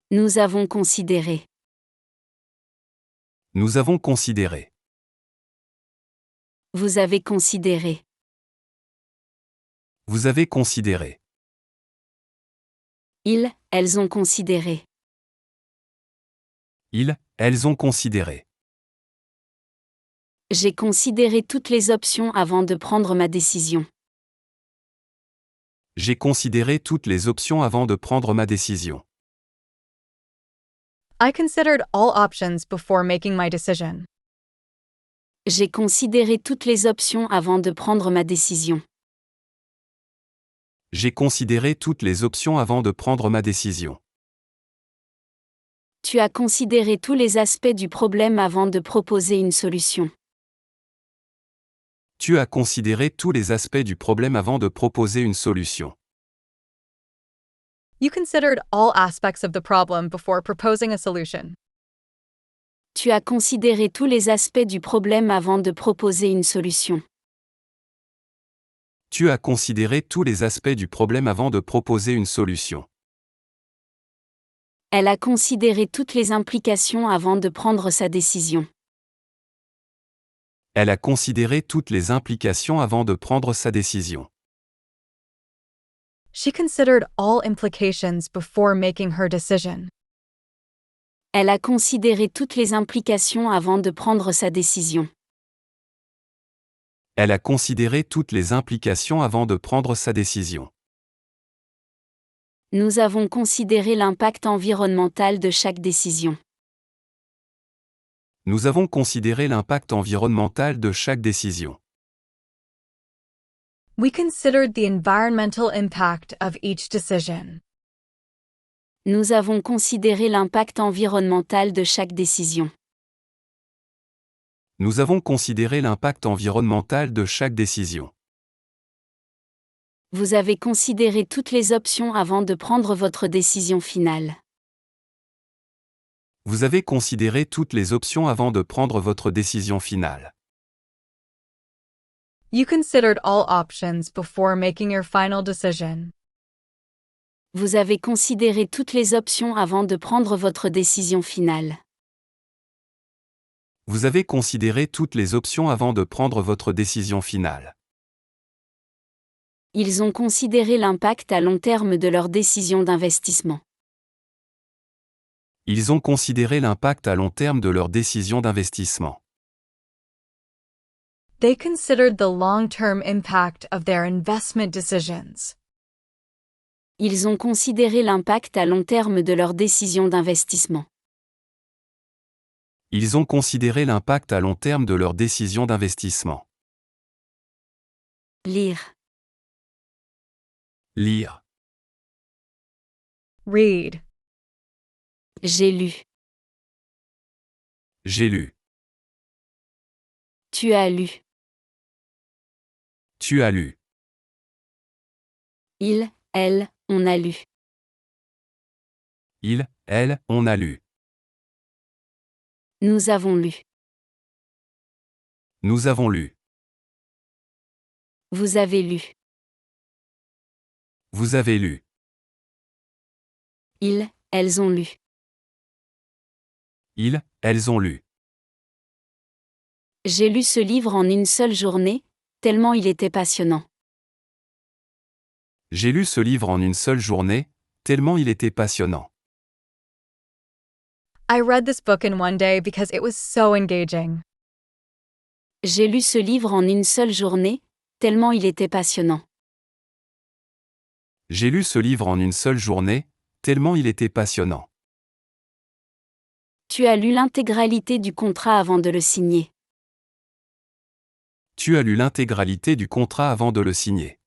Nous avons considéré. Nous avons considéré. Vous avez considéré. Vous avez considéré. Ils, elles ont considéré. Ils, elles ont considéré. J'ai considéré toutes les options avant de prendre ma décision. J'ai considéré toutes les options avant de prendre ma décision. I considered all options before making my decision. J'ai considéré toutes les options avant de prendre ma décision. J'ai considéré toutes les options avant de prendre ma décision. Tu as considéré tous les aspects du problème avant de proposer une solution. Tu as considéré tous les aspects du problème avant de proposer une solution. You considered all aspects of the problem before proposing a solution. Tu as considéré tous les aspects du problème avant de proposer une solution. Tu as considéré tous les aspects du problème avant de proposer une solution. Elle a considéré toutes les implications avant de prendre sa décision. Elle a considéré toutes les implications avant de prendre sa décision. She considered all implications before making her decision. Elle a considéré toutes les implications avant de prendre sa décision. Elle a considéré toutes les implications avant de prendre sa décision. Nous avons considéré l'impact environnemental de chaque décision. Nous avons considéré l'impact environnemental de chaque décision. We considered the environmental impact of each decision. Nous avons considéré l'impact environnemental de chaque décision. Nous avons considéré l'impact environnemental de chaque décision. Vous avez considéré toutes les options avant de prendre votre décision finale. Vous avez considéré toutes les options avant de prendre votre décision finale. You considered all options before making your final decision. Vous avez considéré toutes les options avant de prendre votre décision finale. Vous avez considéré toutes les options avant de prendre votre décision finale. Ils ont considéré l'impact à long terme de leur décision d'investissement. Ils ont considéré l'impact à long terme de leur décision d'investissement. They considered the long-term impact of their investment decisions. Ils ont considéré l'impact à long terme de leur décision d'investissement. Ils ont considéré l'impact à long terme de leur décision d'investissement. Lire. Lire. Read. J'ai lu. J'ai lu. Tu as lu. Tu as lu. Il, elle, on a lu. Il, elle, on a lu. Nous avons lu. Nous avons lu. Vous avez lu. Vous avez lu. Ils, elles ont lu. Ils, elles ont lu. J'ai lu ce livre en une seule journée, tellement il était passionnant. J'ai lu ce livre en une seule journée, tellement il était passionnant. I read this book in one day because it was so engaging. J'ai lu ce livre en une seule journée, tellement il était passionnant. J'ai lu ce livre en une seule journée, tellement il était passionnant. Tu as lu l'intégralité du contrat avant de le signer. Tu as lu l'intégralité du contrat avant de le signer.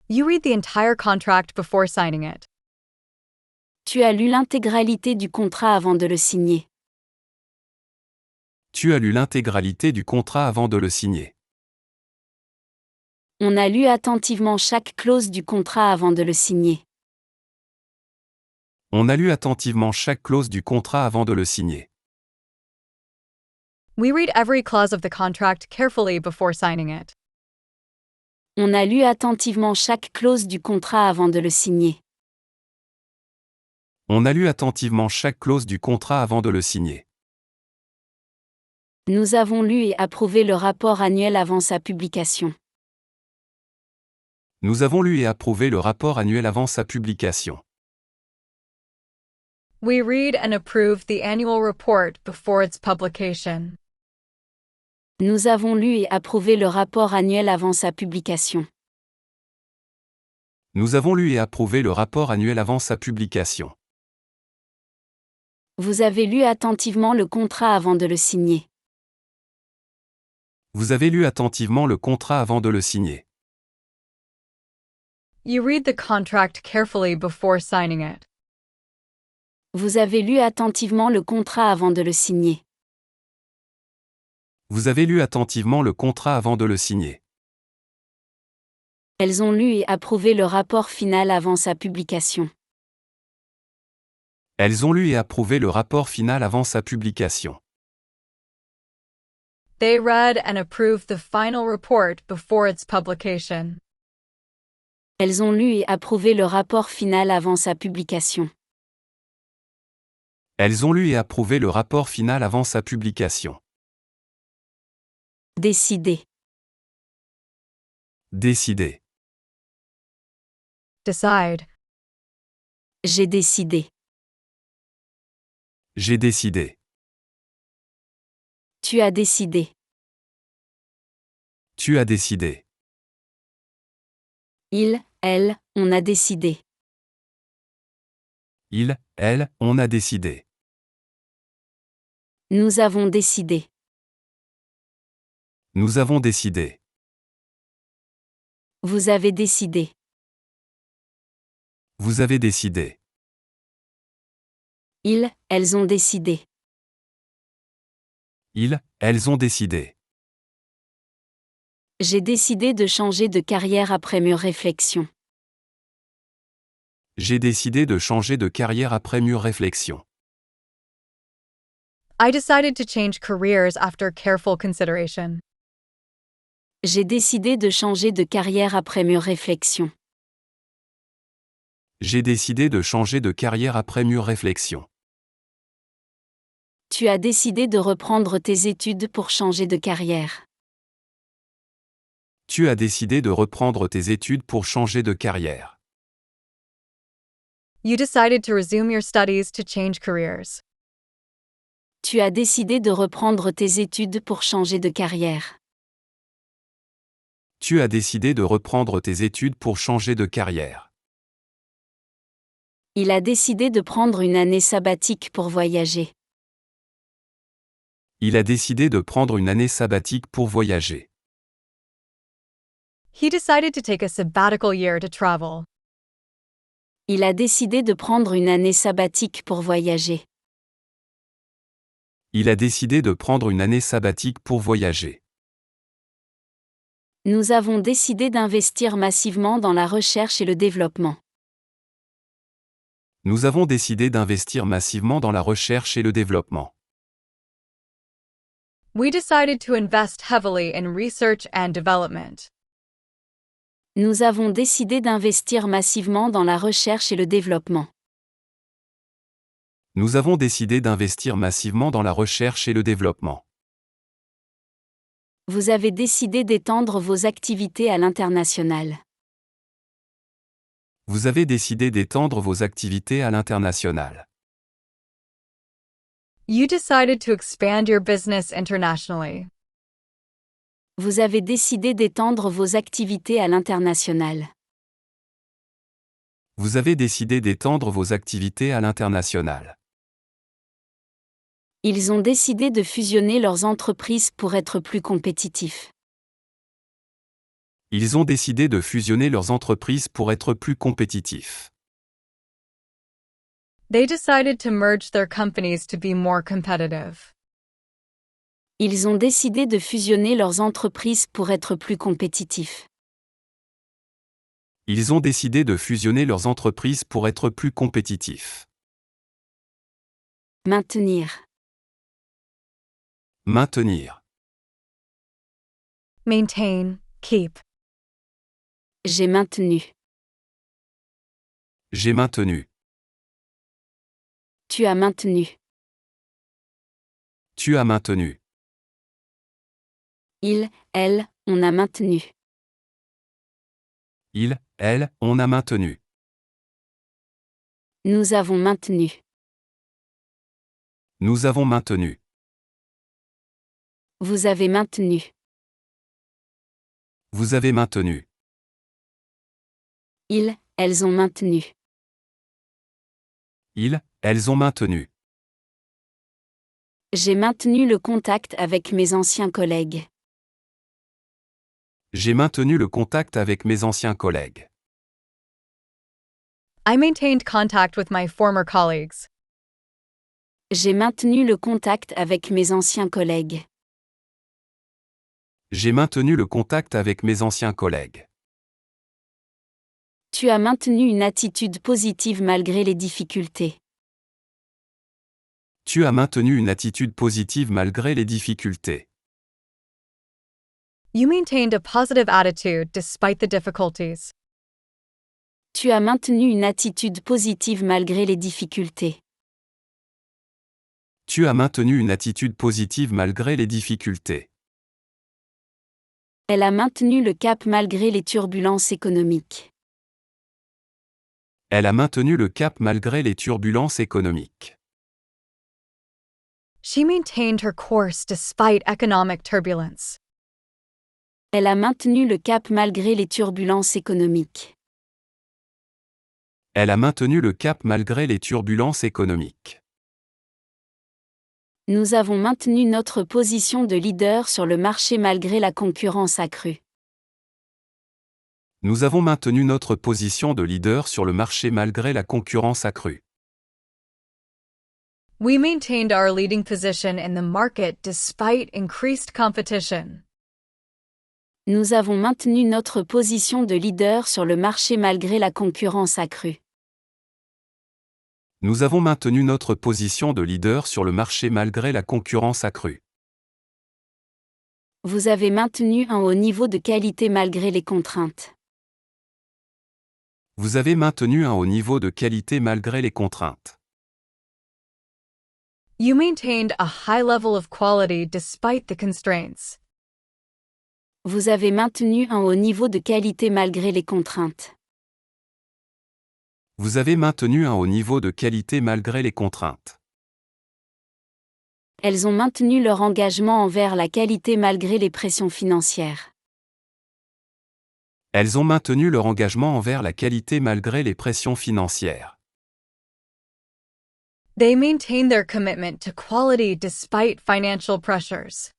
You read the entire contract before signing it. Tu as lu l'intégralité du contrat avant de le signer. Tu as lu l'intégralité du contrat avant de le signer. On a lu attentivement chaque clause du contrat avant de le signer. On a lu attentivement chaque clause du contrat avant de le signer. We read every clause of the contract carefully before signing it. On a lu attentivement chaque clause du contrat avant de le signer. On a lu attentivement chaque clause du contrat avant de le signer. Nous avons lu et approuvé le rapport annuel avant sa publication. Nous avons lu et approuvé le rapport annuel avant sa publication. We read and approve the annual report before its publication. Nous avons lu et approuvé le rapport annuel avant sa publication. Nous avons lu et approuvé le rapport annuel avant sa publication. Vous avez lu attentivement le contrat avant de le signer. Vous avez lu attentivement le contrat avant de le signer. You read the contract carefully before signing it. Vous avez lu attentivement le contrat avant de le signer. Vous avez lu attentivement le contrat avant de le signer. Elles ont lu et approuvé le rapport final avant sa publication. Elles ont lu et approuvé le rapport final avant sa publication. They read and approved the final report before its publication. Elles ont lu et approuvé le rapport final avant sa publication. Elles ont lu et approuvé le rapport final avant sa publication. Décider. Décider. Decide. J'ai décidé. J'ai décidé. Tu as décidé. Tu as décidé. Il, elle, on a décidé. Il, elle, on a décidé. Nous avons décidé. Nous avons décidé. Vous avez décidé. Vous avez décidé. Ils, elles ont décidé. Ils, elles ont décidé. J'ai décidé de changer de carrière après mûre réflexion. J'ai décidé de changer de carrière après mûre réflexion. I decided to change careers after careful consideration. J'ai décidé de changer de carrière après mûre réflexion. J'ai décidé de changer de carrière après mûre réflexion. Tu as décidé de reprendre tes études pour changer de carrière. Tu as décidé de reprendre tes études pour changer de carrière. You decided to resume your studies to change careers. Tu as décidé de reprendre tes études pour changer de carrière. Tu as décidé de reprendre tes études pour changer de carrière. Il a décidé de prendre une année sabbatique pour voyager. Il a décidé de prendre une année sabbatique pour voyager. He decided to take a sabbatical year to travel. Il a décidé de prendre une année sabbatique pour voyager. Il a décidé de prendre une année sabbatique pour voyager. Nous avons décidé d'investir massivement dans la recherche et le développement. Nous avons décidé d'investir massivement dans la recherche et le développement. We decided to invest heavily in research and development. Nous avons décidé d'investir massivement dans la recherche et le développement. Nous avons décidé d'investir massivement dans la recherche et le développement. Vous avez décidé d'étendre vos activités à l'international. Vous avez décidé d'étendre vos activités à l'international. You decided to expand your business internationally. Vous avez décidé d'étendre vos activités à l'international. Vous avez décidé d'étendre vos activités à l'international. Ils ont décidé de fusionner leurs entreprises pour être plus compétitifs. Ils ont décidé de fusionner leurs entreprises pour être plus compétitifs. They decided to merge their companies to be more competitive. Ils ont décidé de fusionner leurs entreprises pour être plus compétitifs. Ils ont décidé de fusionner leurs entreprises pour être plus compétitifs. Maintenir. Maintenir. Maintain, keep. J'ai maintenu. J'ai maintenu. Tu as maintenu. Tu as maintenu. Il, elle, on a maintenu. Il, elle, on a maintenu. Nous avons maintenu. Nous avons maintenu. Vous avez maintenu. Vous avez maintenu. Ils, elles ont maintenu. Ils, elles ont maintenu. J'ai maintenu le contact avec mes anciens collègues. J'ai maintenu le contact avec mes anciens collègues. I maintained contact with my former colleagues. J'ai maintenu le contact avec mes anciens collègues. J'ai maintenu le contact avec mes anciens collègues. Tu as maintenu une attitude positive malgré les difficultés. Tu as maintenu une attitude positive malgré les difficultés. You maintained a positive attitude despite the difficulties. Tu as maintenu une attitude positive malgré les difficultés. Tu as maintenu une attitude positive malgré les difficultés. Elle a maintenu le cap malgré les turbulences économiques. Elle a maintenu le cap malgré les turbulences économiques. She maintained her course despite economic turbulence. Elle a maintenu le cap malgré les turbulences économiques. Elle a maintenu le cap malgré les turbulences économiques. Nous avons maintenu notre position de leader sur le marché malgré la concurrence accrue. Nous avons maintenu notre position de leader sur le marché malgré la concurrence accrue. We maintained our leading position in the market despite increased competition. Nous avons maintenu notre position de leader sur le marché malgré la concurrence accrue. Nous avons maintenu notre position de leader sur le marché malgré la concurrence accrue. Vous avez maintenu un haut niveau de qualité malgré les contraintes. Vous avez maintenu un haut niveau de qualité malgré les contraintes. You maintained a high level of quality despite the constraints. Vous avez maintenu un haut niveau de qualité malgré les contraintes. Vous avez maintenu un haut niveau de qualité malgré les contraintes. Elles ont maintenu leur engagement envers la qualité malgré les pressions financières. Elles ont maintenu leur engagement envers la qualité malgré les pressions financières. They maintained their commitment to quality despite financial pressures.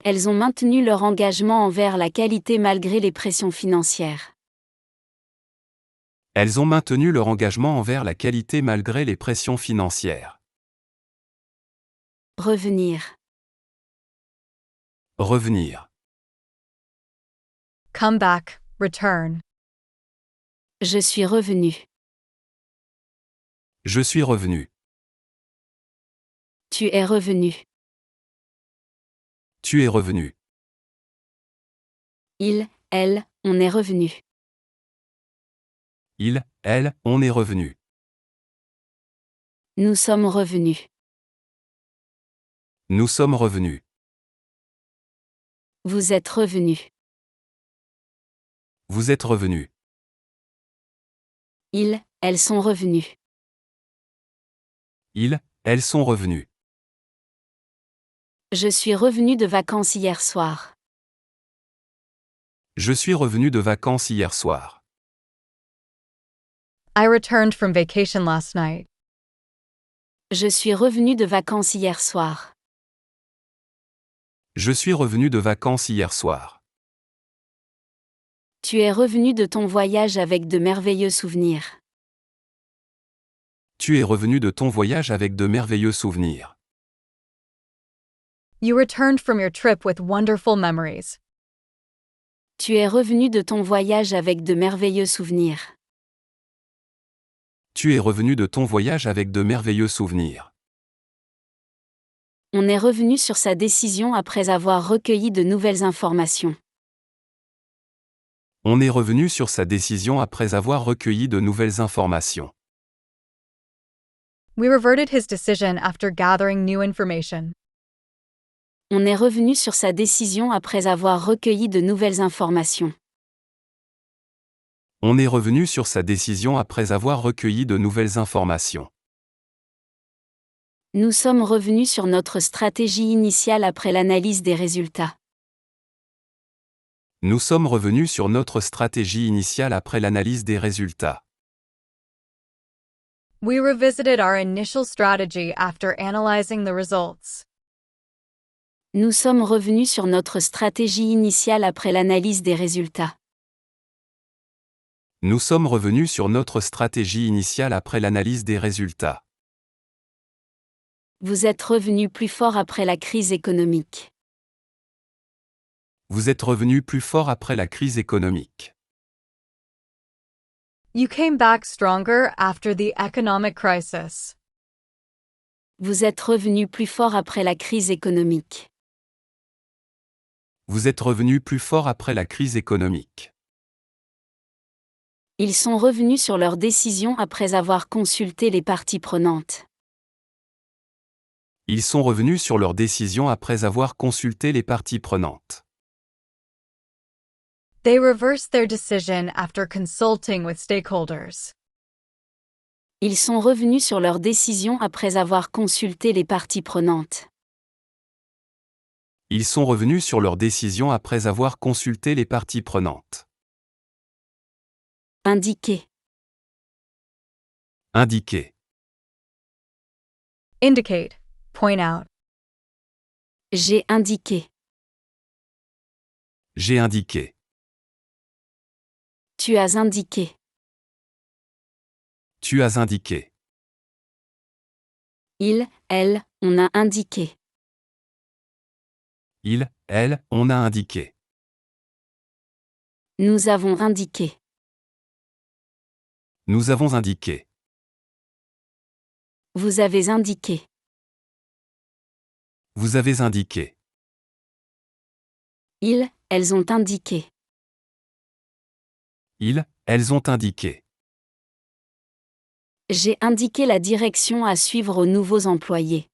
Elles ont maintenu leur engagement envers la qualité malgré les pressions financières. Elles ont maintenu leur engagement envers la qualité malgré les pressions financières. Revenir. Revenir. Come back, return. Je suis revenu. Je suis revenu. Tu es revenu. Tu es revenu. Il, elle, on est revenu. Il, elle, on est revenu. Nous sommes revenus. Nous sommes revenus. Vous êtes revenus. Vous êtes revenus. Ils, elles sont revenus. Ils, elles sont revenus. Je suis revenu de vacances hier soir. Je suis revenu de vacances hier soir. I returned from vacation last night. Je suis revenu de vacances hier soir. Je suis revenu de vacances hier soir. Tu es revenu de ton voyage avec de merveilleux souvenirs. Tu es revenu de ton voyage avec de merveilleux souvenirs. You returned from your trip with wonderful memories. Tu es revenu de ton voyage avec de merveilleux souvenirs. Tu es revenu de ton voyage avec de merveilleux souvenirs. On est revenu sur sa décision après avoir recueilli de nouvelles informations. On est revenu sur sa décision après avoir recueilli de nouvelles informations. We reverted his decision after gathering new information. On est revenu sur sa décision après avoir recueilli de nouvelles informations. On est revenu sur sa décision après avoir recueilli de nouvelles informations. Nous sommes revenus sur notre stratégie initiale après l'analyse des résultats. Nous sommes revenus sur notre stratégie initiale après l'analyse des résultats. We revisited our initial strategy after analyzing the results. Nous sommes revenus sur notre stratégie initiale après l'analyse des résultats. Nous sommes revenus sur notre stratégie initiale après l'analyse des résultats. Vous êtes revenu plus fort après la crise économique. Vous êtes revenu plus fort après la crise économique. You came back stronger after the economic crisis. Vous êtes revenu plus fort après la crise économique. Vous êtes revenu plus fort après la crise économique. Ils sont revenus sur leurs décisions après avoir consulté les parties prenantes. Ils sont revenus sur leurs décisions après avoir consulté les parties prenantes. They reversed their decision after consulting with stakeholders. Ils sont revenus sur leurs décisions après avoir consulté les parties prenantes. Ils sont revenus sur leurs décisions après avoir consulté les parties prenantes. Indiquer. Indiquer. Indicate. Point out. J'ai indiqué. J'ai indiqué. Tu as indiqué. Tu as indiqué. Il, elle, on a indiqué. Il, elle, on a indiqué. Nous avons indiqué. Nous avons indiqué. Vous avez indiqué. Vous avez indiqué. Ils, elles ont indiqué. Ils, elles ont indiqué. J'ai indiqué la direction à suivre aux nouveaux employés.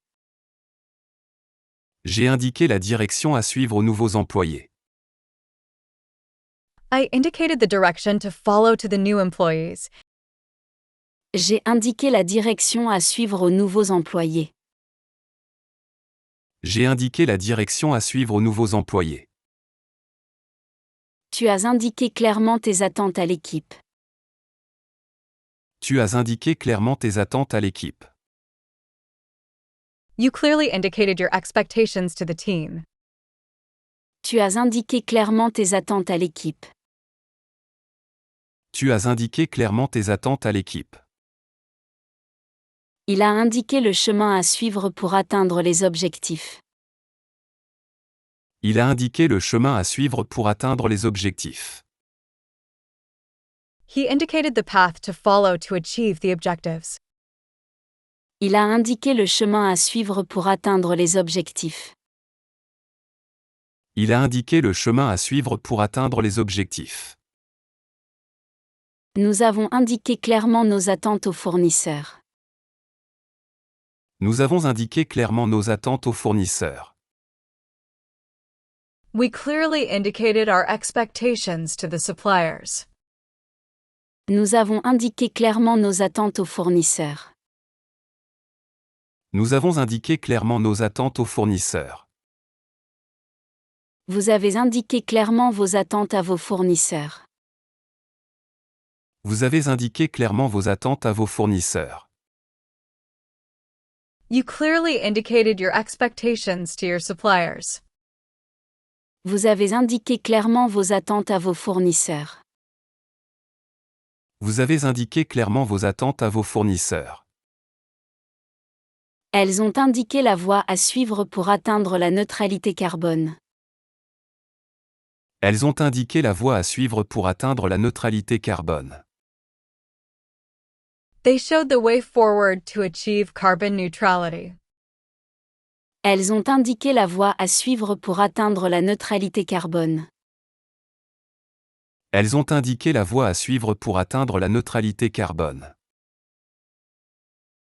J'ai indiqué la direction à suivre aux nouveaux employés. I indicated the direction to follow to the new employees. J'ai indiqué la direction à suivre aux nouveaux employés. J'ai indiqué la direction à suivre aux nouveaux employés. Tu as indiqué clairement tes attentes à l'équipe. Tu as indiqué clairement tes attentes à l'équipe. You clearly indicated your expectations to the team. Tu as indiqué clairement tes attentes à l'équipe. Tu as indiqué clairement tes attentes à l'équipe. Il a indiqué le chemin à suivre pour atteindre les objectifs. Il a indiqué le chemin à suivre pour atteindre les objectifs. He indicated the path to follow to achieve the objectives. Il a indiqué le chemin à suivre pour atteindre les objectifs. Il a indiqué le chemin à suivre pour atteindre les objectifs. Nous avons indiqué clairement nos attentes aux fournisseurs. Nous avons indiqué clairement nos attentes aux fournisseurs. We clearly indicated our expectations to the suppliers. Nous avons indiqué clairement nos attentes aux fournisseurs. Nous avons indiqué clairement nos attentes aux fournisseurs. Vous avez indiqué clairement vos attentes à vos fournisseurs. Vous avez indiqué clairement vos attentes à vos fournisseurs. You clearly indicated your expectations to your suppliers. Vous avez indiqué clairement vos attentes à vos fournisseurs. Vous avez indiqué clairement vos attentes à vos fournisseurs. Elles ont indiqué la voie à suivre pour atteindre la neutralité carbone. Elles ont indiqué la voie à suivre pour atteindre la neutralité carbone. They showed the way forward to achieve carbon neutrality. Elles ont indiqué la voie à suivre pour atteindre la neutralité carbone. Elles ont indiqué la voie à suivre pour atteindre la neutralité carbone.